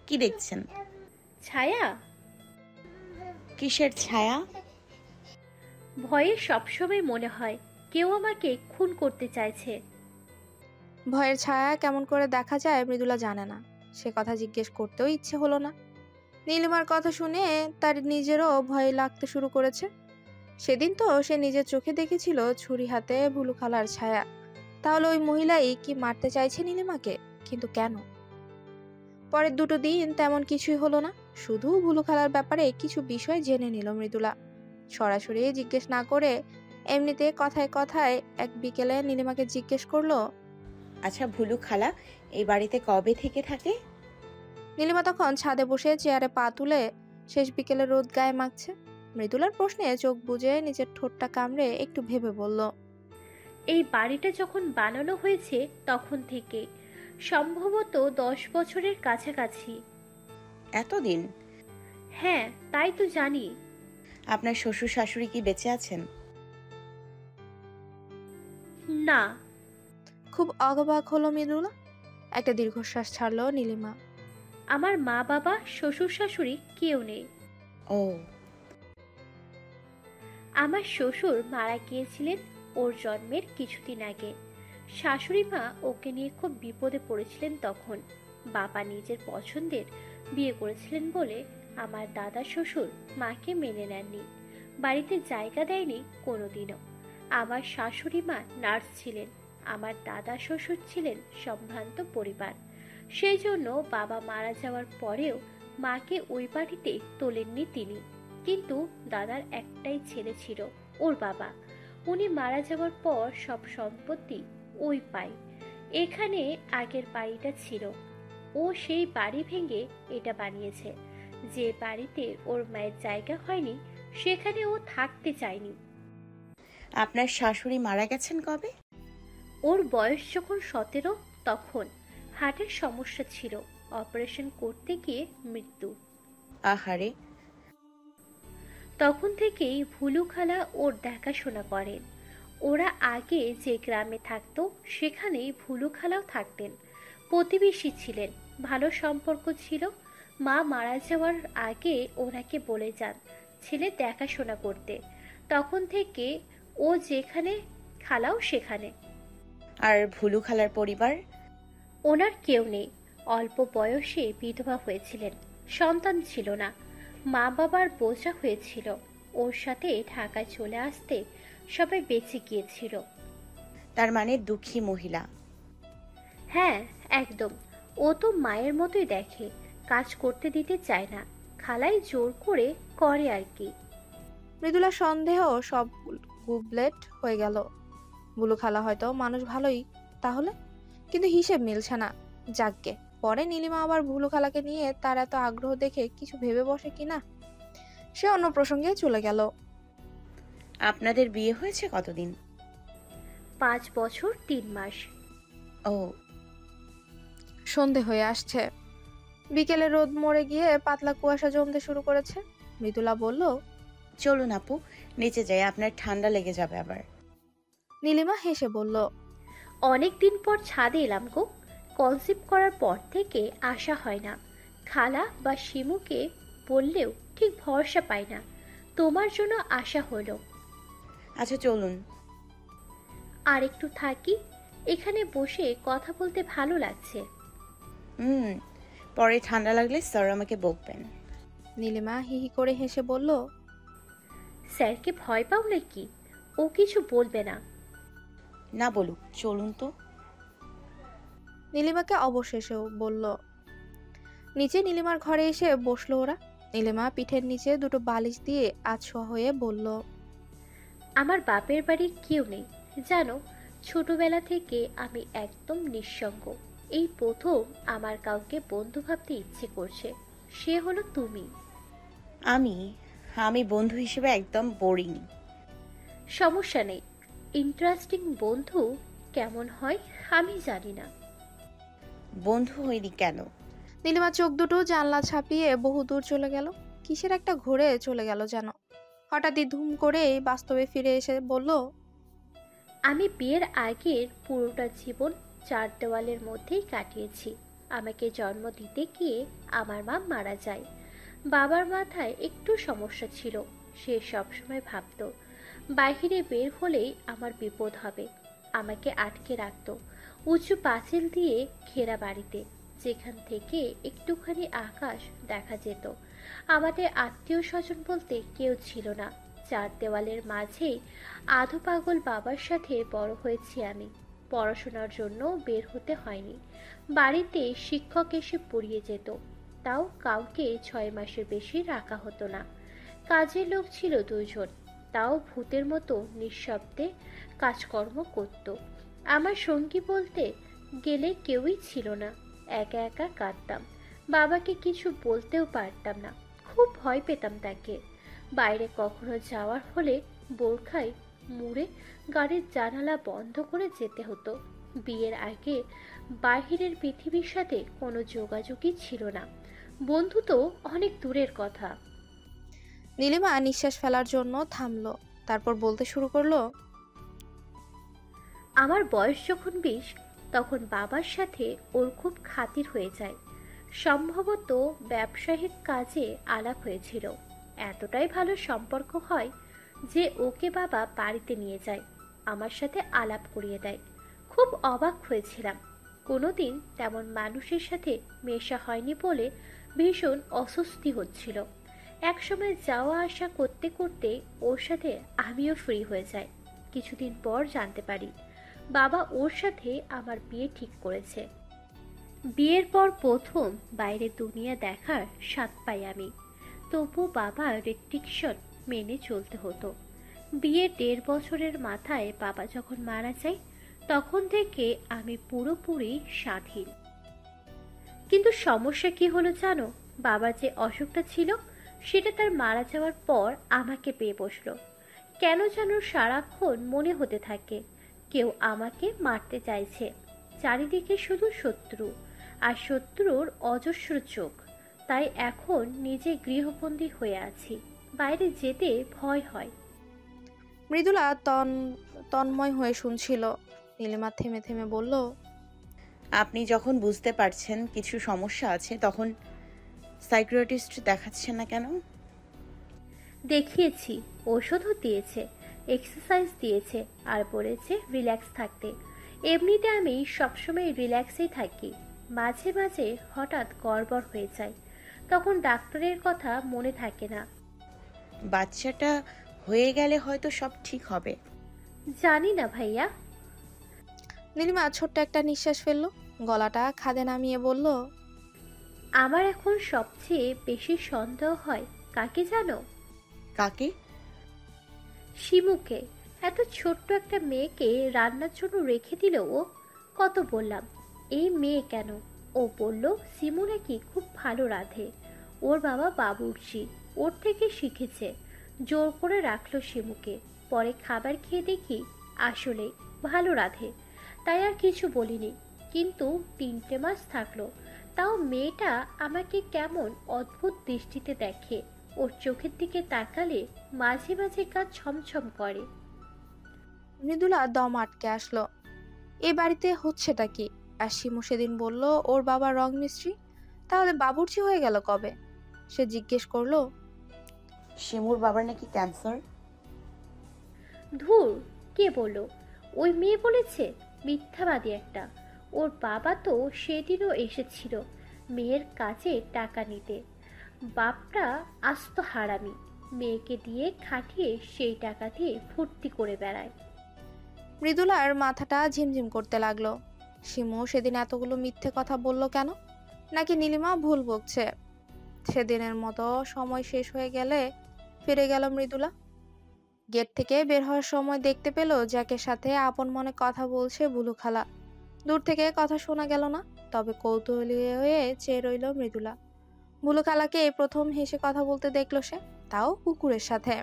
[SPEAKER 3] কি দেখছেন?
[SPEAKER 6] ছায়া।
[SPEAKER 3] কিসের ছায়া?
[SPEAKER 6] ভয়ে সবসময় মনে হয় কেউ আমাকে খুন করতে চাইছে।
[SPEAKER 1] ভয়ের ছায়া কেমন করে দেখা যায় মৃদুলা জানে না। সে কথা জিজ্ঞেস করতেও ইচ্ছে হলো না। নীলিমার কথা শুনে তার নিজেরও ভয় লাগতে শুরু করেছে। সেদিন তো সে নিজের চোখে দেখেছিল ছুরি হাতে ভুলু খালার ছায়া। তাহলে ওই মহিলাই কি মারতে চাইছে নীলিমাকে? কিন্তু কেন? পরের 2 দিন তেমন কিছুই হলো না। শুধু ভুলু খালার ব্যাপারে কিছু বিষয় জেনে নিল মৃদুলা। সরাসরি জিজ্ঞেস না করে এমনিতে কথায় কথায় এক বিকেলে নীলিমাকে জিজ্ঞেস করলো,
[SPEAKER 3] আচ্ছা, ভুলু খালা এই বাড়িতে কবে থেকে থাকে?
[SPEAKER 1] নীলিমা তখন ছাদে বসে চেয়ারে পা তুলে শেষ বিকেলে রোদ গায়ে মাখছে। মৃদুলার প্রশ্নে চোখ বুজে নিজের ঠোঁটটা কামড়ে একটু ভেবে বলল,
[SPEAKER 6] এই বাড়িটা যখন বানানো হয়েছে তখন থেকে, সম্ভবত 10 বছরের কাছাকাছি।
[SPEAKER 3] এতদিন?
[SPEAKER 6] হ্যাঁ, তাই তো জানি।
[SPEAKER 3] আপনার শ্বশুর শাশুড়ি কি বেঁচে আছেন?
[SPEAKER 6] না।
[SPEAKER 1] খুব অবাক হলো মৃদুলা। একটা দীর্ঘশ্বাস ছাড়লো নীলিমা।
[SPEAKER 6] আমার মা বাবা শ্বশুর শাশুড়ি কেউ নেই।
[SPEAKER 3] ও।
[SPEAKER 6] আমার শ্বশুর মারা গিয়েছিলেন ওর জন্মের কিছুদিন আগে। শাশুড়ি মা ওকে নিয়ে খুব বিপদে পড়েছিলেন তখন। বাবা নিজের পছন্দের বিয়ে করেছিলেন বলে আমার দাদা শ্বশুর মাকে মেনে নেননি, বাড়িতে জায়গা দেয়নি কোনোদিনও। আমার শাশুড়ি মা নার্স ছিলেন, আমার দাদা শ্বশুর ছিলেন সম্ভ্রান্ত পরিবার। সেই জন্য বাবা মারা যাওয়ার পরেও মাকে ওই বাড়িতে তোলেননি তিনি। কিন্তু দাদার একটাই ছেলে ছিল, ওর বাবা। উনি মারা যাওয়ার পর সব সম্পত্তি ওই পায়। এখানে আগের বাড়িটা ছিল, ও সেই বাড়ি ভেঙে এটা বানিয়েছে। যে বাড়িতে ওর মায়ের জায়গা হয়নি সেখানে ও থাকতে চায়নি।
[SPEAKER 3] আপনার শাশুড়ি মারা গেছেন কবে?
[SPEAKER 6] ওর বয়স যখন 17 তখন হার্টের সমস্যা ছিল, অপারেশন করতে গিয়ে মৃত্যু।
[SPEAKER 3] আহারে।
[SPEAKER 6] তখন থেকেই ভুলু খালা ওর দেখাশোনা করেন। ওরা আগে যে গ্রামে থাকতো সেখানেই ভুলু খালাও থাকতেন। প্রতিবেশী ছিলেন, ভালো সম্পর্ক ছিল। মা মারা যাওয়ার আগে ওনাকে বলে যান ছেলে দেখাশোনা করতে। তখন থেকে ও যেখানে, খালাও সেখানে।
[SPEAKER 3] আর ভুলু খালার পরিবার?
[SPEAKER 6] ওনার কেউ নেই, অল্প বয়সে বিধবা হয়েছিলেন, সন্তান ছিল না। মা বাবার বোঝা হয়েছিল। ওর সাথে ঢাকায় চলে আসতে সবাই বেঁচে গিয়েছিল।
[SPEAKER 3] তার মানে দুঃখী মহিলা।
[SPEAKER 6] হ্যাঁ, একদম। ও তো মায়ের মতোই দেখে, কাজ করতে দিতে চায় না, খালাই জোর করে করে আর কি।
[SPEAKER 1] মৃদুলার সন্দেহ সব গুবলেট হয়ে গেল। বুলু খালা হয়তো মানুষ ভালোই তাহলে, কিন্তু হিসেব মিলছে না। যাকগে, পরে নীলিমা আবার ভুলু খালাকে নিয়ে তার এত আগ্রহ দেখে কিছু ভেবে বসে কিনা। সে অন্য প্রসঙ্গে চলে গেল।
[SPEAKER 3] আপনাদের বিয়ে হয়েছে কতদিন?
[SPEAKER 6] 5 বছর 3 মাস।
[SPEAKER 3] ও।
[SPEAKER 1] সন্ধে হয়ে আসছে। বিকেলে রোদ মরে গিয়ে পাতলা কুয়াশা জমতে শুরু করেছে। মৃদুলা বলল,
[SPEAKER 3] চলুন আপু, নিচে যাই, আপনার ঠান্ডা লেগে যাবে আবার।
[SPEAKER 1] নীলিমা হেসে বলল,
[SPEAKER 6] অনেক দিন পর ছাদে এলাম গো। কনসেপ্ট করার পর থেকে আসা হয় না। খালা বা শিমুকে বললেও ঠিক ভরসা পাই না। তোমার জন্য আসা হলো।
[SPEAKER 3] আচ্ছা চলুন।
[SPEAKER 6] আর একটু থাকি, এখানে বসে কথা বলতে ভালো লাগছে।
[SPEAKER 3] পরে ঠান্ডা লাগলে স্যার আমাকে বকবেন।
[SPEAKER 1] নীলিমা হিহি করে হেসে বলল,
[SPEAKER 6] স্যারকে ভয় পাও নাকি? ও কিছু বলবে না।
[SPEAKER 3] না বলুক, চলুন তো।
[SPEAKER 1] নীলিমাকে অবশেষেও বলল। নিচে নীলিমার ঘরে এসে বসলো ওরা। নীলিমা পিঠের নিচে দুটো বালিশ দিয়ে আছোয়া হয়ে বলল,
[SPEAKER 6] আমার বাপের বাড়ি কেউ নেই জানো। ছোটবেলা থেকে আমি একদম নিঃসঙ্গ। এই প্রথম আমার কাউকে বন্ধু ভাবতে ইচ্ছে করছে, সে হলো তুমি।
[SPEAKER 3] আমি আমি বন্ধু হিসেবে একদম বোরিং।
[SPEAKER 6] সমস্যা নেই, ইন্টারেস্টিং বন্ধু কেমন হয় আমি জানি না।
[SPEAKER 3] বন্ধু হইনি কেন?
[SPEAKER 1] নীলিমা চোখ দুটো জানলা ছাপিয়ে বহু দূর চলে গেল। কিসের একটা ঘুরে চলে গেল যেন। হঠাৎই ধুম করে বাস্তবে ফিরে এসে বলল,
[SPEAKER 6] আমি বিয়ের আগের পুরোটা জীবন চার দেওয়ালের মধ্যেই কাটিয়েছি। আমাকে জন্ম দিতে গিয়ে আমার মা মারা যায়। বাবার মাথায় একটু সমস্যা ছিল। সে সবসময় ভাবতো বাইরে বের হলেই আমার বিপদ হবে। আমাকে আটকে রাখতো উঁচু পাঁচিল দিয়ে ঘেরা বাড়িতে, যেখান থেকে একটুখানি আকাশ দেখা যেত। আমাদের আত্মীয় স্বজন বলতে কেউ ছিল না। চার দেওয়ালের মাঝেই আধো পাগল বাবার সাথে বড় হয়েছি আমি। পড়াশোনার জন্য বের হতে হয়নি। বাড়িতে শিক্ষক এসে পড়িয়ে যেত, তাও কাউকে 6 মাসের বেশি রাখা হতো না। কাজের লোক ছিল 2 জন, তাও ভূতের মতো নিঃশব্দে কাজকর্ম করত। আমার সঙ্গী বলতে গেলে কেউই ছিল না। একা একা কাঁদতাম, বাবাকে কিছু বলতেও পারতাম না। খুব ভয় পেতাম তাকে। বাইরে কখনো যাওয়ার হলে বোরখায় মুড়ে গাড়ির জানালা বন্ধ করে যেতে হতো। বিয়ের আগে বাহিরের পৃথিবীর সাথে কোনো যোগাযোগই ছিল না। বন্ধু তো অনেক দূরের কথা।
[SPEAKER 1] নীলিমা নিঃশ্বাস ফেলার জন্য থামলো, তারপর বলতে শুরু করলো,
[SPEAKER 6] আমার বয়স যখন 20, তখন বাবার সাথে ওর খুব খাতির হয়ে যায়। সম্ভবত ব্যবসায়িক কাজে আলাপ হয়েছিল। এতটাই ভালো সম্পর্ক হয় যে ওকে বাবা বাড়িতে নিয়ে যায়, আমার সাথে আলাপ করিয়ে দেয়। খুব অবাক হয়েছিলাম। কোনোদিন তেমন মানুষের সাথে মেশা হয়নি বলে ভীষণ অস্বস্তি হচ্ছিল। একসময় যাওয়া আসা করতে করতে ওর সাথে আমিও ফ্রি হয়ে যাই। কিছুদিন পর জানতে পারি বাবা ওর সাথে আমার বিয়ে ঠিক করেছে। বিয়ের পর প্রথম বাইরে দুনিয়া দেখার স্বাদ পাই আমি। তবু বাবা রেস্ট্রিকশন মেনে চলতে হতো। বিয়ের 1.5 বছরের মাথায় বাবা যখন মারা যায়, তখন থেকে আমি পুরোপুরি স্বাধীন। কিন্তু সমস্যা কি হলো জানো? বাবার যে অসুখটা ছিল সেটা তার মারা যাওয়ার পর আমাকে পেয়ে বসলো। কেন যেন সারাক্ষণ মনে হতে থাকে কেউ আমাকে মারতে চাইছে। চারিদিকে শুধু শত্রু আর শত্রুর অজস্র চোখ। তাই এখন নিজে গৃহবন্দী হয়ে আছি, বাইরে যেতে ভয় হয়।
[SPEAKER 1] মৃদুলা তন্ময় হয়ে শুনছিল। নীলিমা থেমে থেমে বলল,
[SPEAKER 3] আপনি যখন বুঝতে পারছেন কিছু সমস্যা আছে, তখন সাইকিয়াট্রিস্ট দেখাচ্ছেন না কেন?
[SPEAKER 6] দেখিয়েছি, ওষুধও দিয়েছে, এক্সারসাইজ দিয়েছে, আর বলেছে রিল্যাক্স থাকতে। এমনিতে আমি সবসময় রিল্যাক্সেই থাকি। মাঝে মাঝে হঠাৎ গড়বড় হয়ে যায়, তখন ডাক্তারের কথা মনে থাকে না।
[SPEAKER 3] বাচ্চাটা হয়ে গেলে হয়তো সব ঠিক হবে।
[SPEAKER 6] জানি না ভাইয়া।
[SPEAKER 1] নীলিমা ছোট্ট একটা নিঃশ্বাস ফেললো, গলাটা খাদে নামিয়ে বলল,
[SPEAKER 6] আমার এখন সবচেয়ে বেশি সন্দেহ হয় কাকে জানো?
[SPEAKER 3] কাকে?
[SPEAKER 6] শিমুকে। এত ছোট্ট একটা মেয়েকে রান্নার জন্য রেখে দিল ও। কত বললাম এই মেয়ে কেন। ও বলল শিমু নাকি খুব ভালো রাঁধে। ওর বাবা বাবুর্চি, ওর থেকে শিখেছে। জোর করে রাখলো শিমুকে। পরে খাবার খেয়ে দেখি আসলে ভালো রাঁধে। তাই আর কিছু বলিনি। কিন্তু 3টে মাস থাকলো, তাও মেয়েটা আমাকে কেমন অদ্ভুত দৃষ্টিতে দেখে। ওর চোখের দিকে তাকালে মাঝে মাঝে গা ছমছম করে।
[SPEAKER 1] মৃদুলা দম আটকে আসলো। এই বাড়িতে হচ্ছেটা কি? আর শিমু সেদিন বলল ওর বাবা রং মিস্ত্রি, তাহলে বাবুর্চি হয়ে গেল কবে? সে জিজ্ঞেস করলো,
[SPEAKER 3] শিমুর বাবার নাকি ক্যান্সার।
[SPEAKER 6] ধুর, কে বলল? ওই মেয়ে বলেছে, মিথ্যাবাদী একটা। ওর বাবা তো সেদিনও এসেছিল মেয়ের কাছে টাকা নিতে। বাপটা আস্ত হারামি। মেয়েকে দিয়ে খাটিয়ে সেই টাকা দিয়ে ফুর্তি করে বেড়ায়।
[SPEAKER 1] মৃদুলার মাথাটা ঝিমঝিম করতে লাগলো। শিমু সেদিন এতগুলো মিথ্যে কথা বলল কেন? নাকি নীলিমা ভুল বকছে? সেদিনের মতো সময় শেষ হয়ে গেলে ফিরে গেল মৃদুলা। গেট থেকে বের হওয়ার সময় দেখতে পেল জ্যাকের সাথে আপন মনে কথা বলছে বুলু খালা। দূর থেকে কথা শোনা গেল না, তবে কৌতূহলী হয়ে চেয়ে রইল মৃদুলা। বুলু খালাকে এই প্রথম হেসে কথা বলতে দেখলো সে, তাও কুকুরের সাথে।